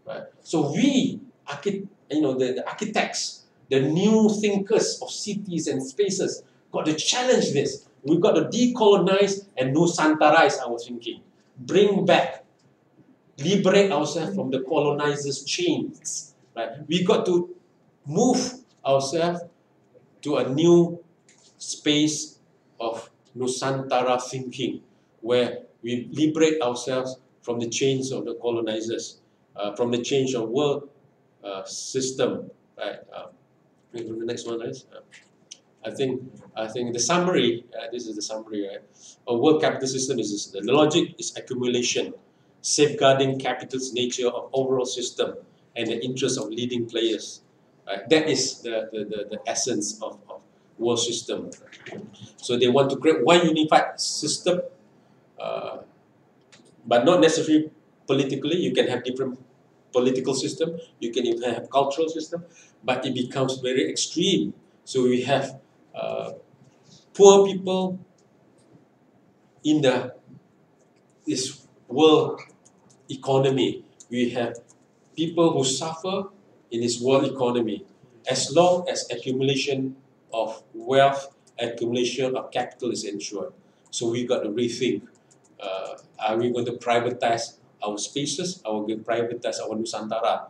Right? So we, the architects, the new thinkers of cities and spaces, got to challenge this. We've got to decolonize and Nusantarize our thinking. Bring back, liberate ourselves from the colonizers' chains. Right? We got to move ourselves to a new space of Nusantara thinking, where we liberate ourselves from the chains of the colonizers, from the change of world system. Right? The next one, guys. I think the summary. This is the summary. Right? A world capital system is the logic is accumulation, safeguarding capital's nature of overall system and the interest of leading players. Right? That is the essence of world system. So they want to create one unified system, but not necessarily politically. You can have different political system. You can even have cultural system, but it becomes very extreme. So we have poor people in this world economy. We have people who suffer in this world economy. As long as accumulation of wealth, accumulation of capital is ensured. So we got to rethink, are we going to privatize our spaces? Are we going to privatize our Nusantara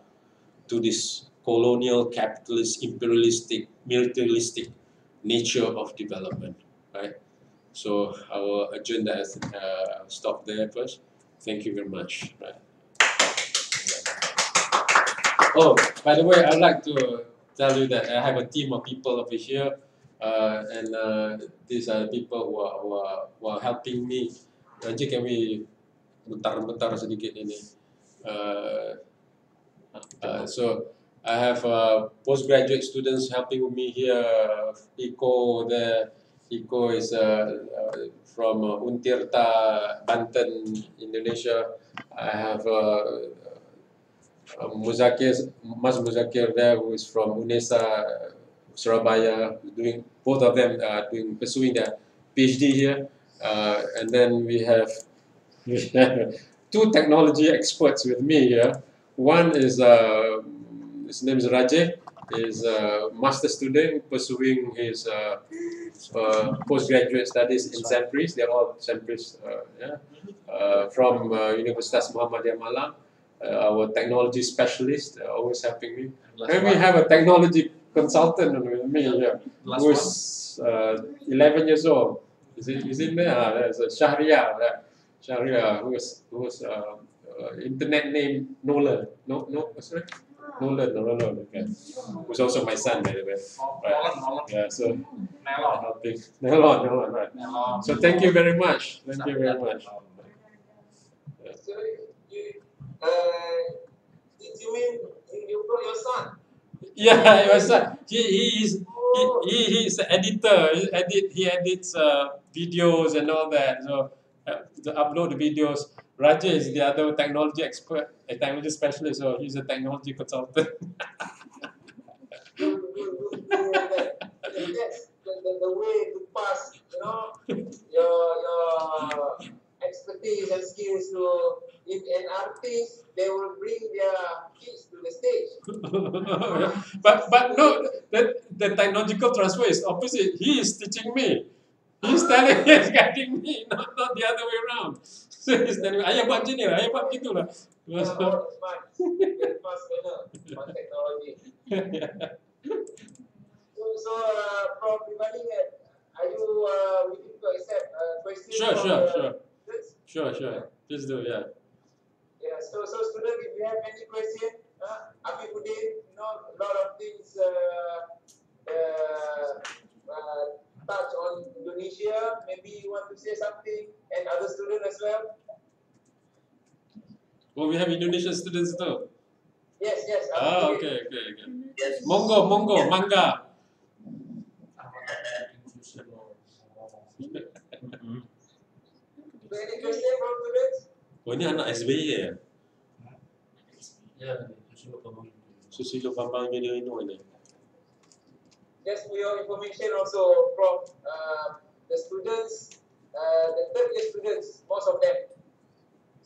to this colonial, capitalist, imperialistic, militaristic nature of development, right? So our agenda is stop there first. Thank you very much. Right. Oh, by the way, I'd like to tell you that I have a team of people over here, and these are people who are helping me. Nanti kami bentar-bentar sedikit ini. So I have postgraduate students helping me here. Iko there. Iko is from Untirta, Banten, Indonesia. I have Mas Muzakir there, who is from UNESA, Surabaya, doing both of them pursuing their PhD here, and then we have two technology experts with me here. One is his name is Rajay, is a master student pursuing his postgraduate studies in Sains. They're all Sains, from Universiti Mohammad Malang. Our technology specialist always helping me. And we have a technology consultant with me here, who is 11 years old. Is it there? There's a Shahria, who's internet name Nolan. Sorry? Nolan, okay. Who's also my son, by the way. Right. Yeah, so helping. Nelon, right. So thank you very much. Thank you very much. Yeah.
So did you mean you brought your son?
Yeah, my son. He is an editor. He edits videos and all that. So to upload the videos. Raja is the other technology expert, a technology specialist. So he's a technology consultant.
That's the way to pass, your expertise and skills to. If an artist, they will bring their kids to the stage.
but no, the technological transfer is opposite. He is teaching me. He's telling, he's guiding me, not the other way around. So he's telling me, ayah buat macam ni lah, ayah buat begitu lah.
Very fast learner on technology. So Prof. Reevany, are you willing to accept questions?
Sure. Please do, yeah.
Yeah, so students, if you have any question, Afifuddin, a lot of things touch on Indonesia. Maybe you want to say something, and other students as well.
Oh, we have Indonesian students too.
Yes.
Okay. Yes. Monggo, mangga.
So any question from students?
Oh, ini anak SBY ya?
Ya,
Susilo Bambang Yudhoyono ini.
Just for your information also, Prof, the students, the third year students, most of them,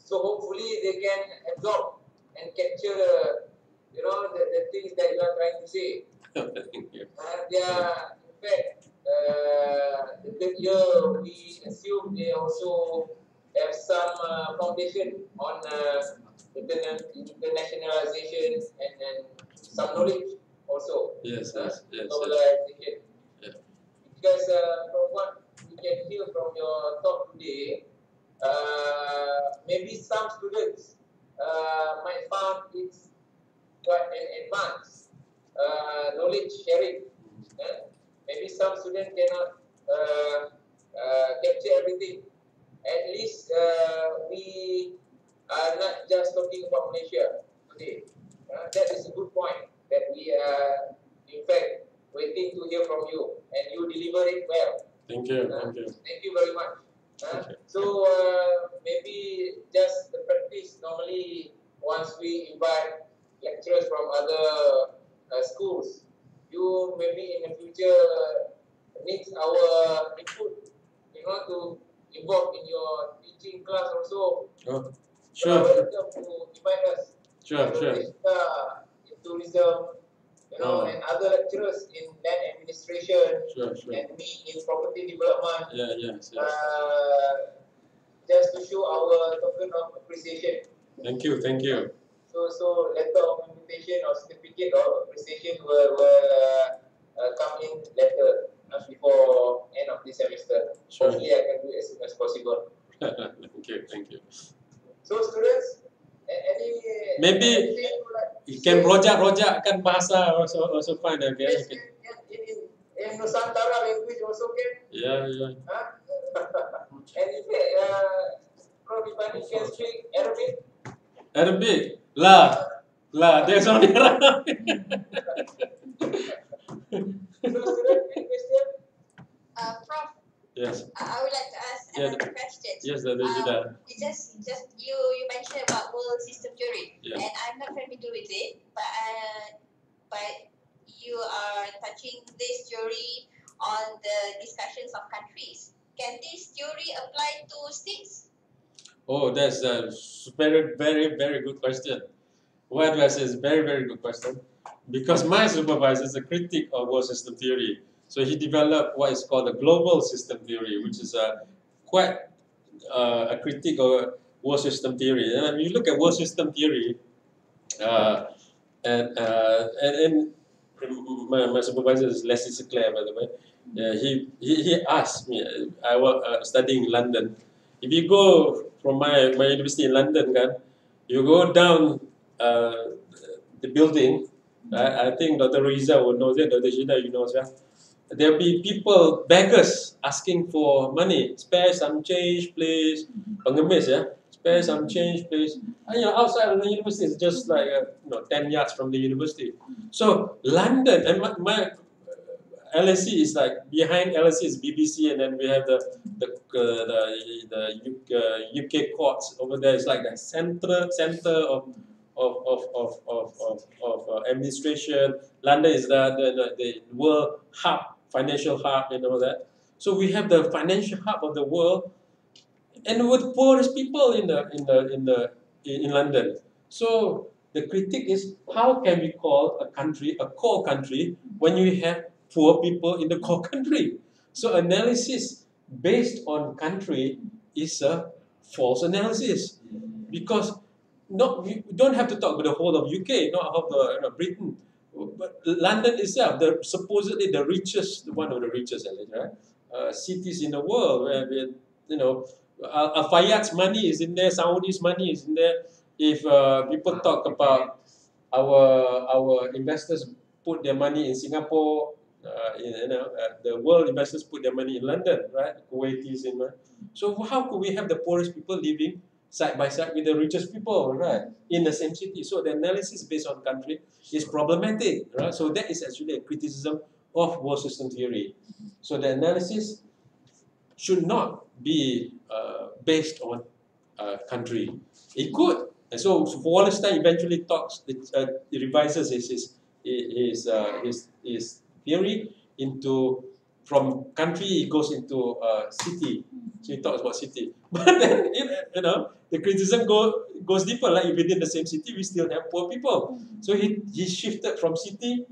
So hopefully they can absorb and capture, the things that you are trying to say.
Thank you.
They are, in fact, the third year we assume they also have some foundation on internationalization and some knowledge also.
Yes, yes, yes, yes.
Globalization.
Yeah.
Because from what we can hear from your talk today, maybe some students might find it's quite an advanced knowledge sharing. Maybe some students cannot capture everything. At least we are not just talking about Malaysia today. That is a good point that we are, in fact, waiting to hear from you, and you deliver it well.
Thank you. Thank you.
Thank you very much.
Okay.
So maybe just the practice. Normally, once we invite lecturers from other schools, you maybe in the future need our input, to involve in your teaching class also.
Oh,
You are
sure.
welcome to invite us.
Sure, sure.
In tourism, and other lecturers in land administration,
Sure, sure.
and me in property development.
Yeah, yes, yes.
Just to show our token of appreciation.
Thank you, thank you.
So letter of invitation or certificate of appreciation will come in later before end of this semester.
Sure.
Hopefully, I can do it as soon as possible.
Thank you, thank you.
So students, any
Maybe
anything you would like to
you can
say?
rojak-rojakkan bahasa also fine. Okay.
Yes, in Nusantara language also can.
Yeah, yeah.
And in fact, Prof. Reevany can speak Arabic.
Arabic. La. There's only Arabic.
So student, any question?
Prof,
Yes.
I would like to ask
Yeah,
another question.
Yes, that is it.
It's just you mentioned about world system theory,
Yeah.
and I'm not familiar with it, but you are touching this theory on the discussions of countries. Can this theory apply to states?
Oh, that's a very, very, very good question. Why do I say it's a very, very good question? Because my supervisor is a critic of world system theory. So he developed what is called the global system theory, which is quite a critique of world system theory. And when you look at world system theory, and my supervisor is Leslie Sinclair, by the way. He asked me. I was studying in London. If you go from my university in London, you go down the building. I think Dr. Riza will know that. Dr. Shida, you know that. There'll be people, beggars, asking for money. Spare some change, please. Pengemis, yeah. Spare some change, please. And, outside of the university, it's just like 10 yards from the university. So London, and my LSE is like behind LSE is BBC, and then we have the UK courts over there. It's like the center of administration. London is the world hub, financial hub, and all that. So we have the financial hub of the world, and with poorest people in London. So the critique is, how can we call a country a core country when you have poor people in the core country? So analysis based on country is a false analysis, because we don't have to talk about the whole of UK, not of the Britain, but London itself, supposedly the richest, one of the richest, right, cities in the world, where Al Fayyad's money is in there, Saudi's money is in there. If people talk about our investors put their money in Singapore, the world investors put their money in London, right? Kuwaitis in. So how could we have the poorest people living side by side with the richest people, right, in the same city? So the analysis based on country is problematic, right? So that is actually a criticism of world system theory. So the analysis should not be based on country. It could. And so Wallenstein eventually revises his theory into, from country, it goes into city. So he talks about city. But then, you know, the criticism goes deeper. Like within the same city, we still have poor people. So he shifted from city.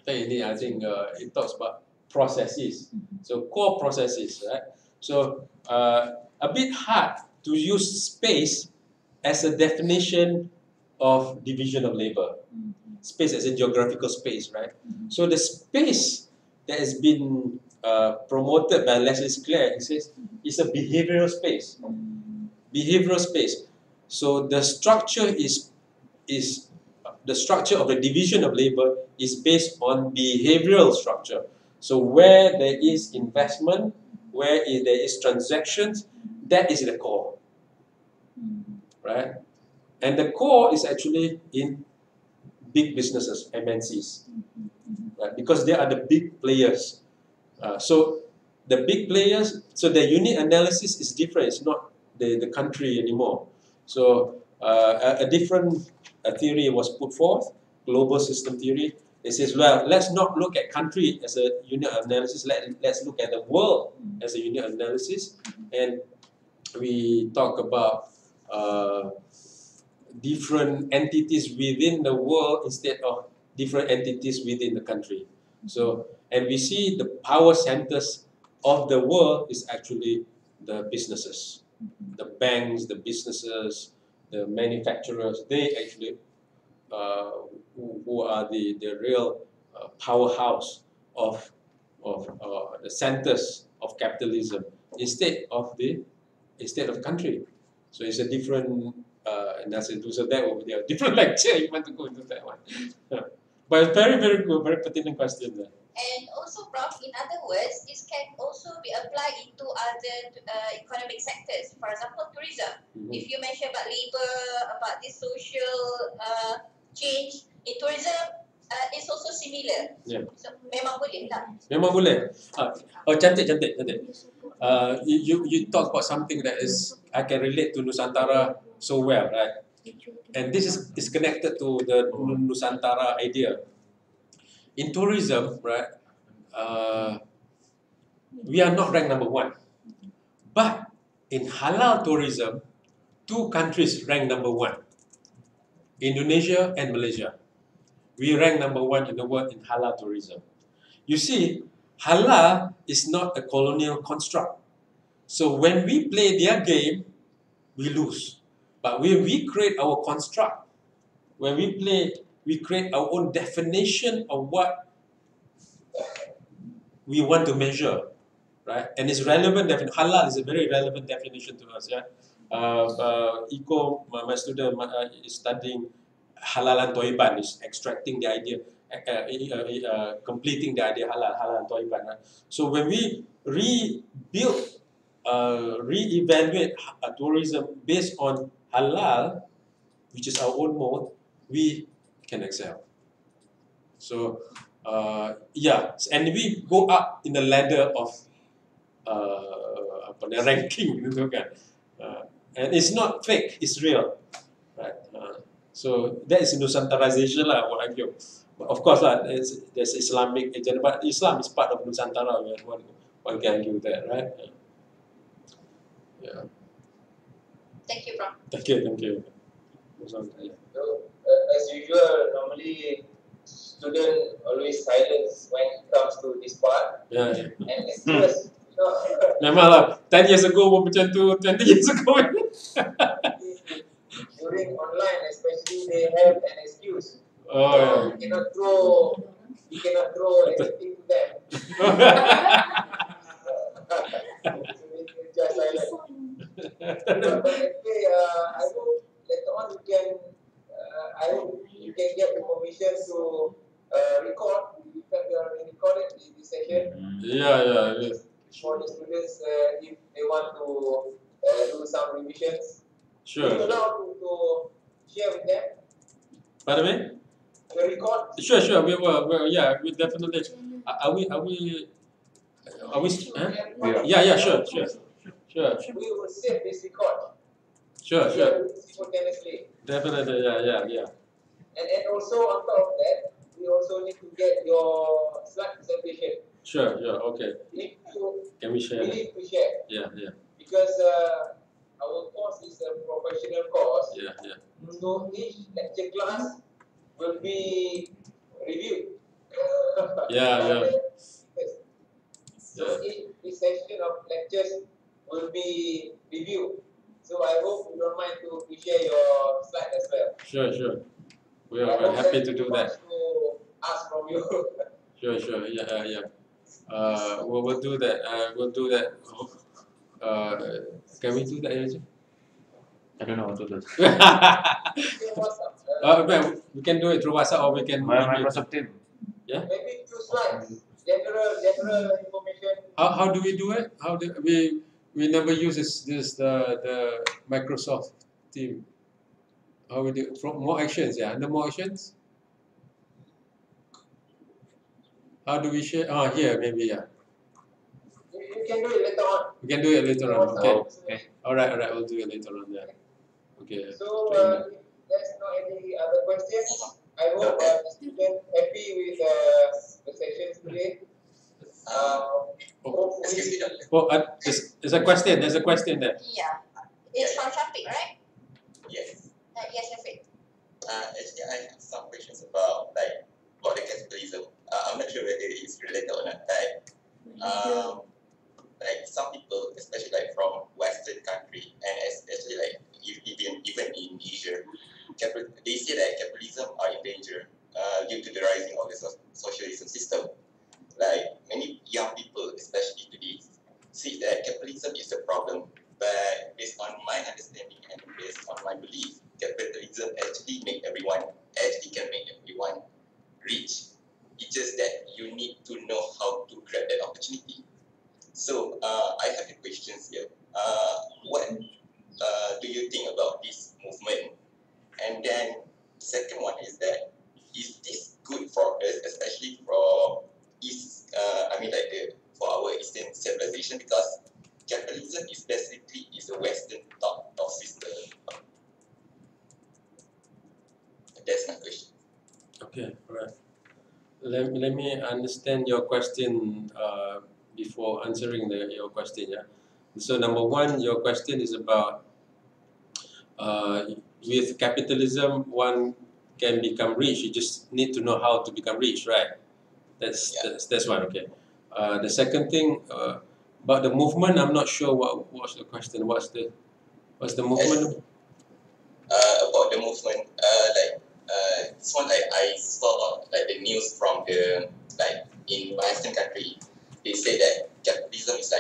I think he talks about processes. So core processes, right? So a bit hard to use space as a definition of division of labor. Space as a geographical space, right? So the space that has been promoted by Leslie Clare, he says, is a behavioral space. Behavioral space. So the structure is the structure of the division of labor is based on behavioral structure. So where there is investment, where there is transactions, that is the core, right? And the core is actually in big businesses, MNCs, right? Because they are the big players. So the big players, so the unit analysis is different. It's not the country anymore. So a different theory was put forth, global system theory. It says, well, let's not look at country as a unit analysis. Let's look at the world as a unit analysis. And we talk about different entities within the world instead of different entities within the country. So, and we see the power centers of the world is actually the businesses, the banks, the businesses, the manufacturers. They actually who are the real powerhouse of the centers of capitalism instead of country. So it's a different and that's it. So that will be a different lecture. You want to go into that one, but it's very very good, very pertinent question there.
And also, Prof, in other words, this can also be applied into other economic sectors. For example, tourism. If you mention about labor, about this social change in tourism, it's also similar.
Yeah.
So memang boleh lah.
Memang boleh. Oh, cantik. You talk about something that is I can relate to Nusantara so well, right? And this is connected to the Nusantara idea. In tourism, right? We are not ranked number one, but in halal tourism, two countries rank number one: Indonesia and Malaysia. We rank number one in the world in halal tourism. You see, halal is not a colonial construct. So when we play their game, we lose. But when we create our construct, when we play, we create our own definition of what we want to measure, right? And it's relevant. Halal is a very relevant definition to us. Yeah, my student is studying halal and toiban, is extracting the idea, completing the idea halal and toiban. Right? So when we re-evaluate tourism based on halal, which is our own mode, we can excel. So yeah, and we go up in the ladder of ranking, gitu kan. And it's not fake, it's real, right? So that is Nusantarization lah, what I argue. But of course lah, there's Islamic agenda, but Islam is part of Nusantara. One can argue that, right? Yeah.
Thank you, Prof.
Thank you.
So, as usual, normally student always silence when it comes to this part.
Yeah.
And lecturers,
Memang lah, 10 years ago pun macam tu, 20 years ago.
during online especially, they have an excuse.
Oh, yeah.
You cannot throw anything to them. Just silent. But anyway, I hope later on I hope you can get the permission to record. In fact, we are recording this session.
Yeah.
For the students, if they want to do some revisions,
Sure.
are you allowed to share with them
Pardon me?
the record?
Sure. We definitely. Are we? Huh? Yeah. Sure.
We will save this record.
Sure.
Simultaneously.
Definitely. Yeah.
And also on top of that, we also need to get your slide presentation.
Sure. Okay.
Need to
Can we share?
We need to share.
Yeah.
Because our course is a professional course.
Yeah.
So each lecture class will be reviewed.
Yeah.
So each session of lectures will be reviewed. So I hope you don't mind to share your slide as well.
Sure. We're
I hope
happy
that's
to
too
do
much
that.
to ask from you.
Sure. Yeah. We'll do that. We'll do that. Can we do that, Ajay?
I don't know how to do.
Share WhatsApp.
Well, we can do it through WhatsApp or we can.
My Microsoft Team.
Yeah.
Maybe 2 slides. General information.
How do we do it? How do we never use this the Microsoft team. How we do from more actions? Yeah, under more actions. How do we share? Here maybe yeah.
You can do it later on.
We can do it later on. Okay.
Okay.
All right. We'll do it later on. Yeah. Okay.
So if there's no any other questions, I hope the students happy with the sessions today. Hopefully,
There's a question. There's a question there.
Yeah. It's from Shafiq, right?
Yes.
Yes, Shafiq.
Actually, I have some questions about the capitalism. I'm not sure whether it's related or not. Like some people, especially from Western country, and especially even in Asia, they say that capitalism are in danger due to the rising of the socialism system. Like many young people, especially today, see that capitalism is a problem. But based on my understanding and based on my belief, capitalism actually can make everyone rich. It's just that you need to know how to grab that opportunity. So I have a questions here. What do you think about this movement? And then second one is that is this good for us, especially for for our Eastern civilization, because capitalism is basically a Western thought of system. That's my question.
Okay. All right. Let me understand your question before answering your question. Yeah. So number one, your question is about with capitalism, one can become rich. You just need to know how to become rich, right? That's one. Okay. The second thing about the movement, I'm not sure what was the question. What's the movement?
About the movement, this one I saw the news from in Western country, they say that capitalism is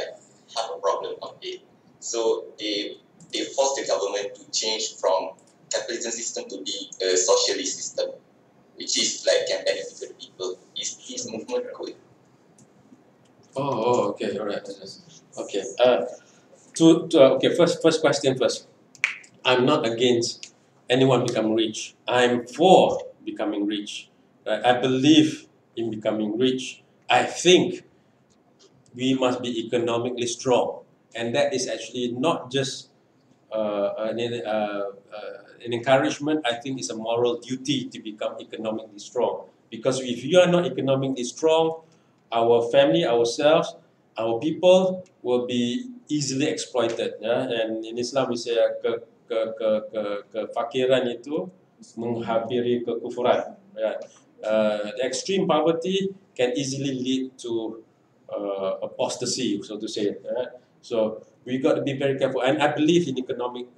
half a problem of it. So they force the government to change from capitalism system to be a socialist system, which is can benefit the people. Is this movement good?
Okay, all right. Okay. Okay. First question first. I'm not against anyone become rich. I'm for becoming rich. Right? I believe in becoming rich. I think we must be economically strong, and that is actually not just an encouragement. I think it's a moral duty to become economically strong. Because if you are not economically strong, our family, ourselves, our people will be easily exploited. Yeah? And in Islam we say kefakiran itu menghampiri kekufuran. Yeah? The extreme poverty can easily lead to apostasy, so to say. So we got to be very careful. And I believe in economic.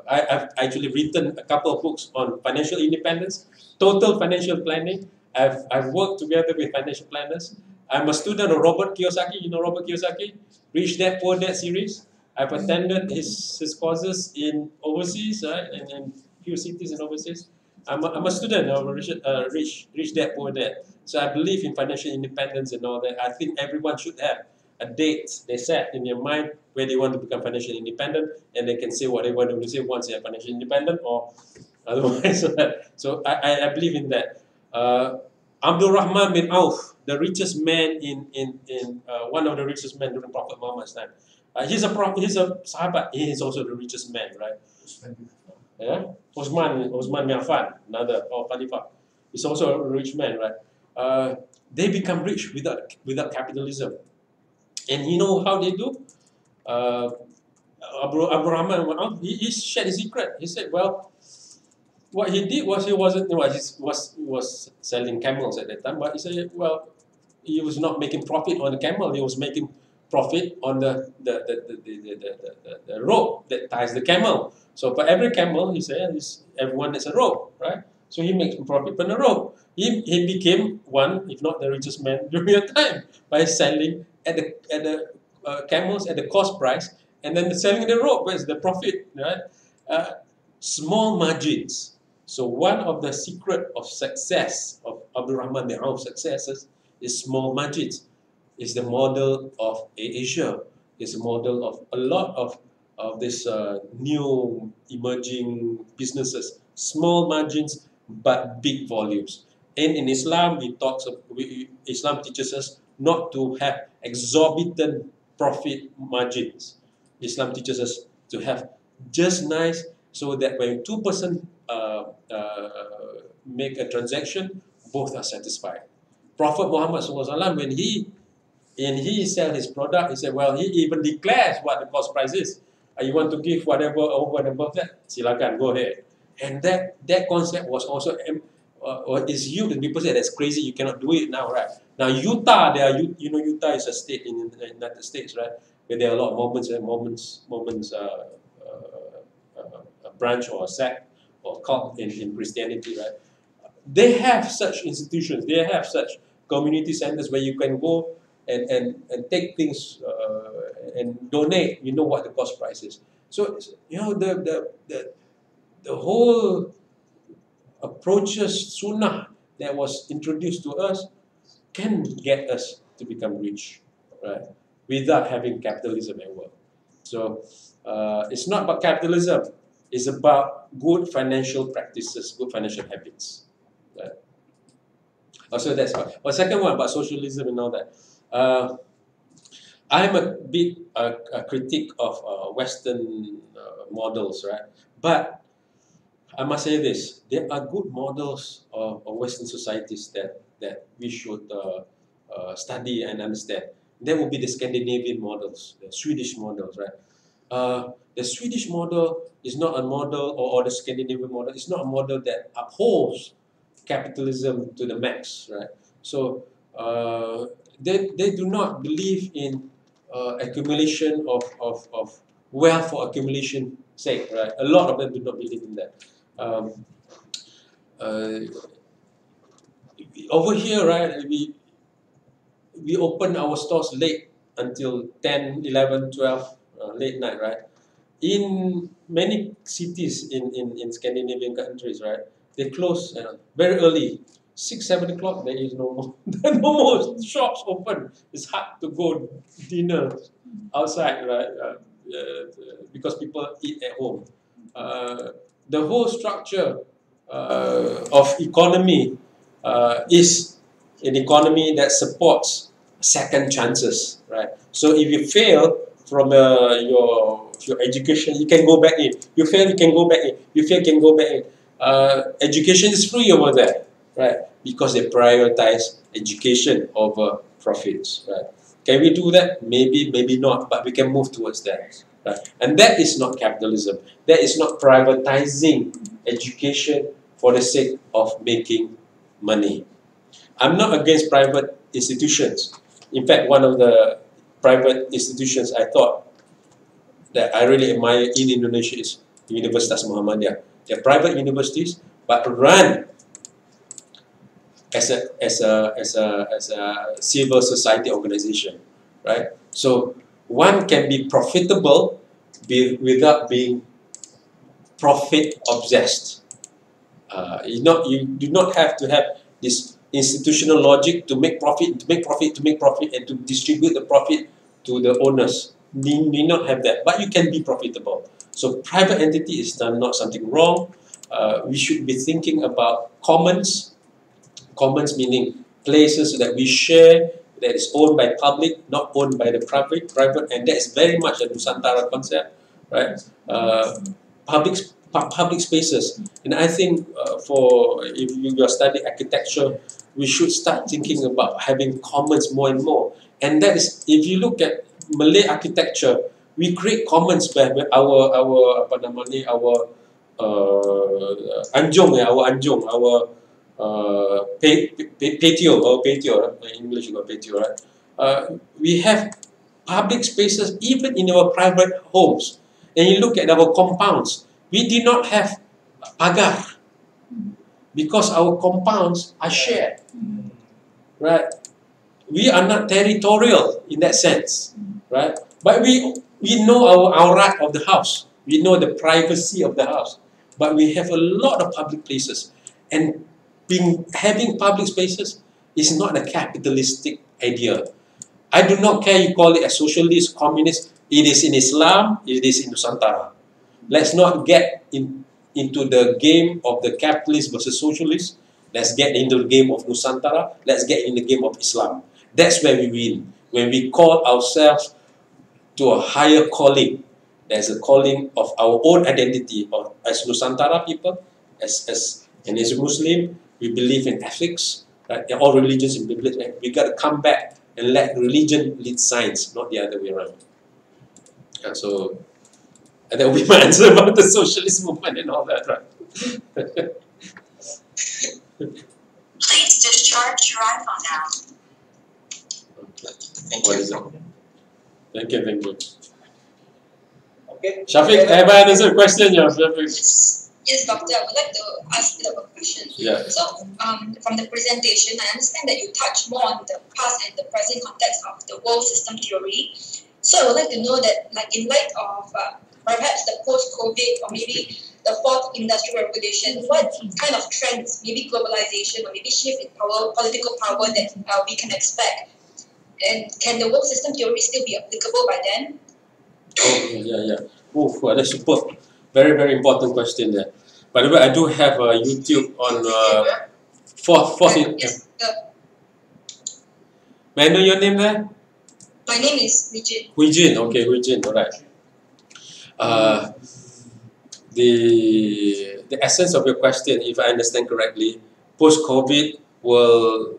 I've actually written a couple of books on financial independence, total financial planning. I've worked together with financial planners. I'm a student of Robert Kiyosaki. You know Robert Kiyosaki? Rich Dad Poor Dad series. I've attended his courses in overseas, right, and in few cities in overseas. I'm a student of Rich Dad Poor Dad. So I believe in financial independence and all that. I think everyone should have a date they set in their mind where they want to become financially independent, and they can say what they want to say once they are financially independent, or otherwise. So I believe in that. Abdul Rahman bin Auf, the richest man in one of the richest men during Prophet Muhammad's time. He's a sahabat. He is also the richest man, right? Yeah, Osman bin Affan, another Khalifah. He's also a rich man, right? They become rich without capitalism, and you know how they do? Abu Rahman, he shared his secret. He said, well, what he did was he was selling camels at that time, but he said, well, he was not making profit on the camel. He was making profit on the rope that ties the camel. So for every camel, he said, everyone has a rope, right? So he makes profit from the rope. He became one, if not the richest man during that time, by selling at the camels at the cost price, and then selling the rope. Where's the profit, right? Small margins. So one of the secret of success of Abdul Rahman bin Auf's successes is small margins. It's the model of Asia. It's a model of a lot of this new emerging businesses. Small margins but big volumes. And in Islam, Islam teaches us not to have exorbitant profit margins. Islam teaches us to have just nice, so that when two persons make a transaction, both are satisfied. Prophet Muhammad SAW, when he sell his product, he said, well, he even declares what the cost price is. You want to give whatever over and above that, silakan, go ahead. And that concept was also is used, and people say that's crazy, you cannot do it now, right? Now Utah, Utah is a state in the United States, right? Where there are a lot of Mormons a branch or a sect or cult in Christianity, right? They have such institutions, they have such community centers where you can go and take things and donate. You know what the cost price is. So the whole approaches sunnah that was introduced to us can get us to become rich, right? Without having capitalism at work. So it's not about capitalism. It's about good financial practices, good financial habits. Right? Also, that's one. Well, second one about socialism and all that. I'm a bit a critic of Western models, right? But I must say this: there are good models of Western societies that we should study and understand. That would be the Scandinavian models, the Swedish models, right? The Swedish model is not a model, or the Scandinavian model is not a model that upholds capitalism to the max, right? So they do not believe in accumulation of wealth for accumulation sake, right? A lot of them do not believe in that. Over here, right, we open our stores late until 10, 11, 12, late night, right? In many cities in Scandinavian countries, right, they close very early. 6, 7 o'clock, there is no more, there are no more shops open. It's hard to go dinner outside, right? Because people eat at home. The whole structure of economy is an economy that supports second chances, right? So if you fail from your education, you can go back in. You fail, you can go back in. You fail, you can go back in. Education is free over there, right? Because they prioritize education over profits, right? Can we do that? Maybe, maybe not, but we can move towards that, right? And that is not capitalism. That is not privatizing education for the sake of making money. I'm not against private institutions. In fact, one of the private institutions I thought that I really admire in Indonesia is Universitas Muhammadiyah. They're private universities, but run as a civil society organization, right? So one can be profitable without being profit obsessed. You do not have to have this institutional logic to make profit, and to distribute the profit to the owners. You need not have that, but you can be profitable. So private entity is not something wrong. We should be thinking about commons. Commons meaning places that we share, that is owned by public, not owned by the private, and that is very much a Nusantara concept, right? Public spaces, and I think if you are studying architecture, we should start thinking about having commons more and more. And that is, if you look at Malay architecture, we create commons where our apa nama ni, our anjung, our patio, in English you got patio, right? We have public spaces even in our private homes. And you look at our compounds, we did not have pagar because our compounds are shared, right? We are not territorial in that sense, right? But we know our aurat of the house. We know the privacy of the house. But we have a lot of public places. And having public spaces is not a capitalistic idea. I do not care you call it a socialist, communist. It is in Islam, it is in Nusantara. Let's not get into the game of the capitalist versus socialist. Let's get into the game of Nusantara. Let's get in the game of Islam. That's where we win. When we call ourselves to a higher calling, there's a calling of our own identity. Or as Nusantara people, and as a Muslim, we believe in ethics. Right? All religions in Biblia, right? We got to come back and let religion lead science, not the other way around. And so, and that will be my answer about the socialist movement and all that, right?
Please discharge your iPhone now.
Thank
What
you.
is it? Thank you, thank you.
Okay.
Shafiq, have I answered the question? Yeah, Shafiq.
Yes, Doctor, I would like to ask you a question.
Yeah.
So, from the presentation, I understand that you touch more on the past and the present context of the world system theory. So, I would like to know that, like, in light of perhaps the post-COVID or maybe the fourth industrial revolution, what kind of trends, maybe globalization or maybe shift in power, political power that we can expect? And can the world system theory still be applicable by then?
Oh, yeah. Oh, wow, that's superb. Very, very important question there. By the way, I do have a YouTube on fourth.
Yes,
May I know your name there?
my name is Vijay.
Huijin. Okay, Huijin. All right. The essence of your question, if I understand correctly, post-COVID, will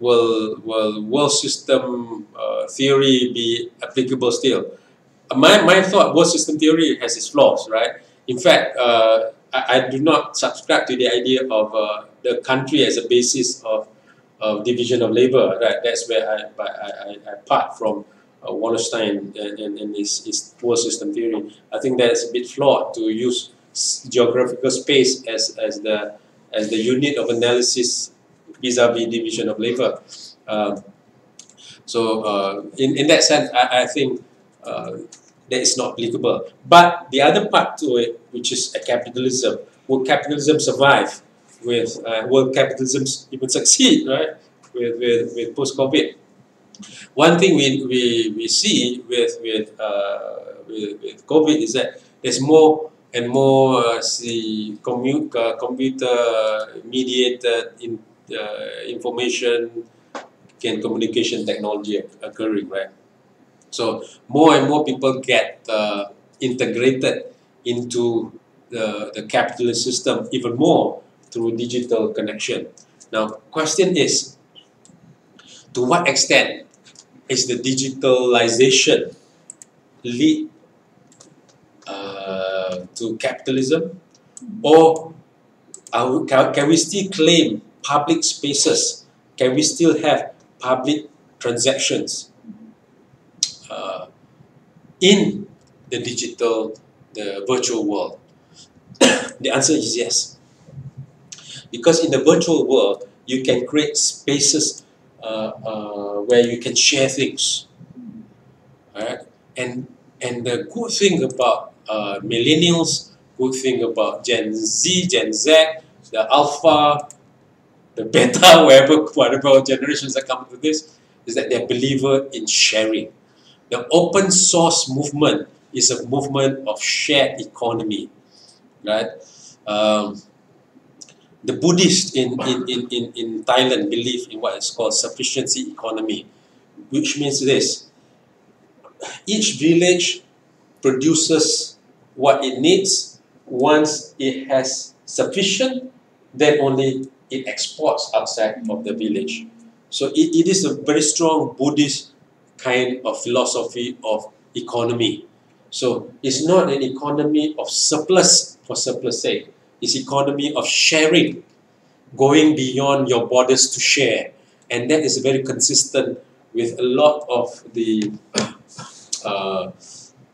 world system theory be applicable still? My thought, world system theory has its flaws, right? In fact, I do not subscribe to the idea of the country as a basis of division of labor. Right? That's where I part from Wallerstein and his world system theory. I think that's a bit flawed to use geographical space as the unit of analysis vis-a-vis division of labor. So in that sense, I think that is not applicable. But the other part to it, which is a capitalism, will capitalism survive? Will capitalism even succeed? Right? With post-COVID. One thing we see with COVID is that there's more and more computer mediated information and communication technology occurring, right? So more and more people get integrated into the capitalist system even more through digital connection. Now, question is, to what extent is the digitalization lead to capitalism, or can we still claim public spaces? Can we still have public transactions in the virtual world? The answer is yes. Because in the virtual world, you can create spaces where you can share things. Alright? And the good thing about millennials, good thing about Gen Z, Gen Z, the Alpha, the Beta, whatever generations that come to this, is that they're believer in sharing. The open source movement is a movement of shared economy, right? The Buddhists in Thailand believe in what is called sufficiency economy, which means this: each village produces what it needs. Once it has sufficient, then only it exports outside of the village. So it is a very strong Buddhist kind of philosophy of economy. So it's not an economy of surplus for surplus sake. It's economy of sharing, going beyond your borders to share. And that is very consistent with a lot of the uh,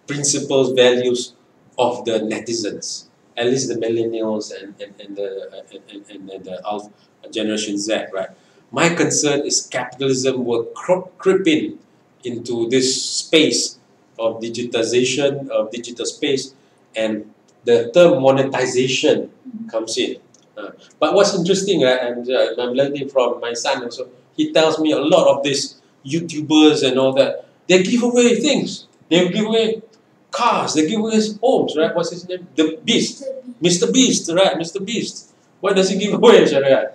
principles, values of the netizens, at least the millennials and the Alpha Generation Z, right? My concern is capitalism will creep in into this space of digitization, of digital space, and the term monetization comes in. But what's interesting, right, and I'm learning from my son also, he tells me a lot of these YouTubers and all that, they give away things. They give away cars, they give away homes, right? What's his name? The Beast. Mr. Beast, right? Mr. Beast. What does he give away, Sharia?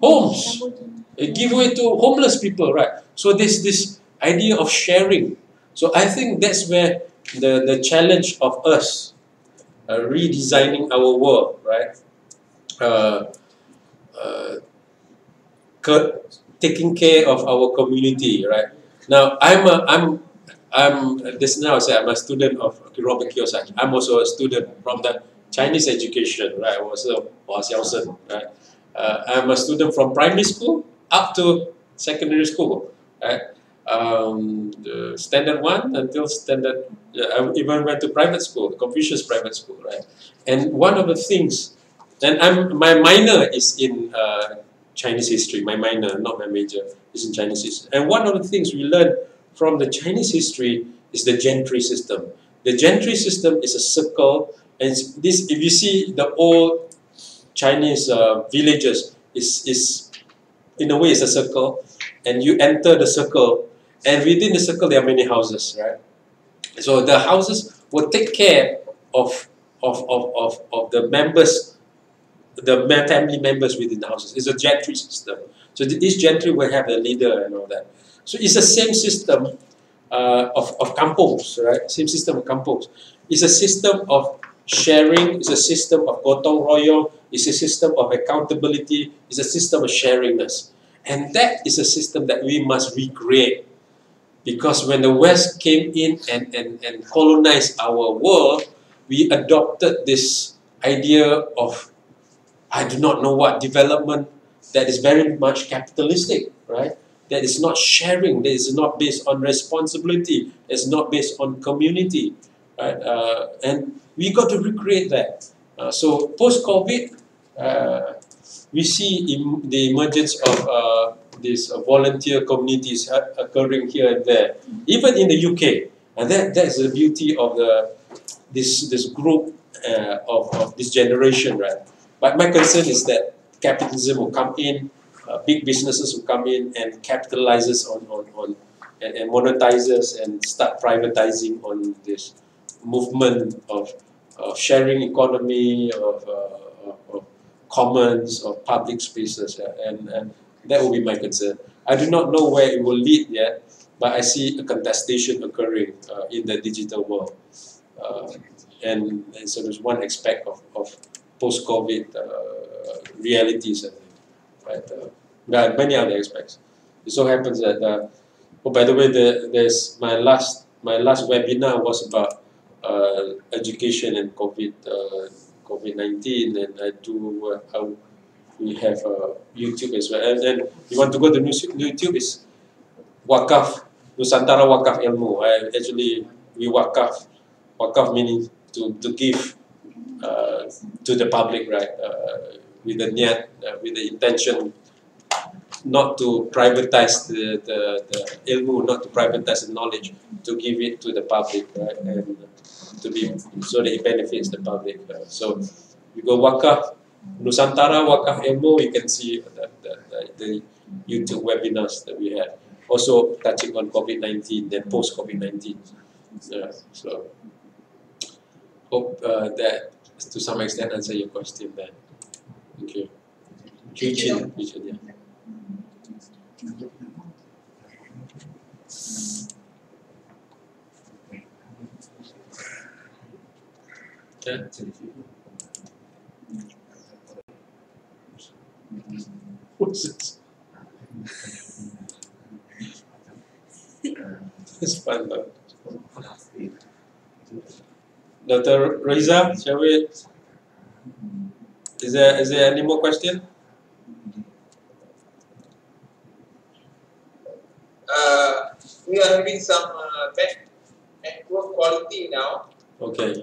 Homes. He give away to homeless people, right? So there's this idea of sharing. So I think that's where the challenge of us redesigning our world, right? Uh, uh, taking care of our community, right? Now I'm this now I say I'm a student of Robert Kiyosaki. I'm also a student from the Chinese education, right? I was a right? I'm a student from primary school up to secondary school, right? The standard 1 until standard. I even went to private school, Confucius private school, right? And one of the things, and my minor is in Chinese history. My minor, not my major, is in Chinese history. And one of the things we learned from the Chinese history is the gentry system. The gentry system is a circle, and this, if you see the old Chinese villages, is in a way it's a circle, and you enter the circle, and within the circle there are many houses, right? So the houses will take care of the members, the family members within the houses. It's a gentry system. So each gentry will have a leader and all that. So it's the same system of kampongs, right? Same system of kampongs. It's a system of sharing. It's a system of gotong royong. It's a system of accountability. It's a system of sharingness. And that is a system that we must recreate. Because when the West came in and colonized our world, we adopted this idea of, I do not know what, development that is very much capitalistic, right? That is not sharing, that is not based on responsibility, it's not based on community, right? And we got to recreate that. So post-COVID, we see the emergence of these volunteer communities occurring here and there, even in the UK. And that's the beauty of this group of this generation, right? But my concern is that capitalism will come in, big businesses will come in and capitalizes on and monetizes and start privatizing on this movement of sharing economy, of commons, of public spaces, and that will be my concern. I do not know where it will lead yet, but I see a contestation occurring in the digital world. And so there's one aspect of post-COVID realities, I think, right? There are many other aspects. It so happens that, oh, by the way, there's my last webinar was about education and COVID-19, and I do we have YouTube as well. And then you want to go to YouTube is Wakaf, Nusantara Wakaf Ilmu. Actually, we Wakaf meaning to give to the public, right? With the niat, with the intention not to privatize the ilmu, not to privatize the knowledge, to give it to the public, right? And to be so that it benefits the public. So you go Wakaf, Nusantara Wakaf Ilmu, you can see the YouTube webinars that we had. Also touching on COVID-19, then post-COVID-19. So hope that to some extent answer your question there. Thank you. Richard, yeah. Okay. What's this? It's fun though. Dr. Reza, shall we? Is there any more question?
We are having some network quality now.
Okay.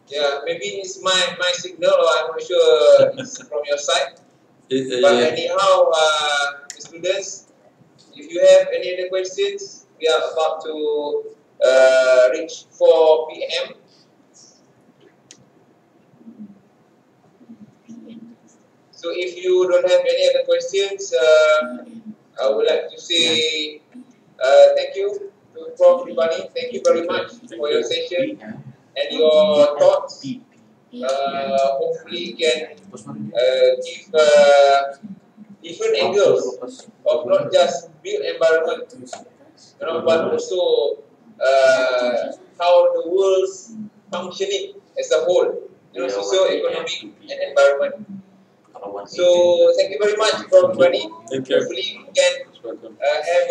Yeah, maybe it's my signal, or I'm not sure it's from your side. But anyhow, students, if you have any other questions, we are about to reach 4 p.m. So if you don't have any other questions, I would like to say thank you to Prof. Reevany. Thank you very much for your session and your thoughts. Hopefully can give different angles of not just built environment, but also how the world's functioning as a whole, socio-economic and environment. So thank you very much for everybody.
Thank you.
Hopefully we can have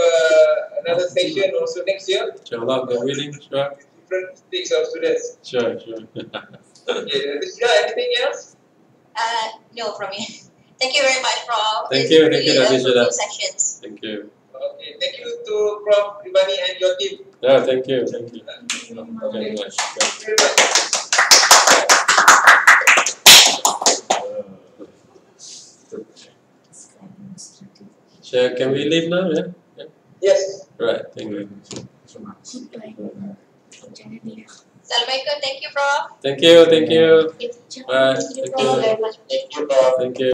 another session also next year.
Inshallah, God willing, sure.
Different stakes of students.
Sure.
Okay, anything else?
No, from me. Thank you very much, Prof.
Thank
It's
you,
really
Dr. Shida.
sessions.
Thank you.
Okay, thank you to Prof. Reevany and your team.
Yeah, thank you.
Okay.
Very much.
Thank you very much.
Can we leave now? Yeah.
Yes.
Right. Thank you.
Assalamualaikum. Thank you, Prof.
Thank you.
Thank you,
Bye.
Prof. Very much.
Thank you.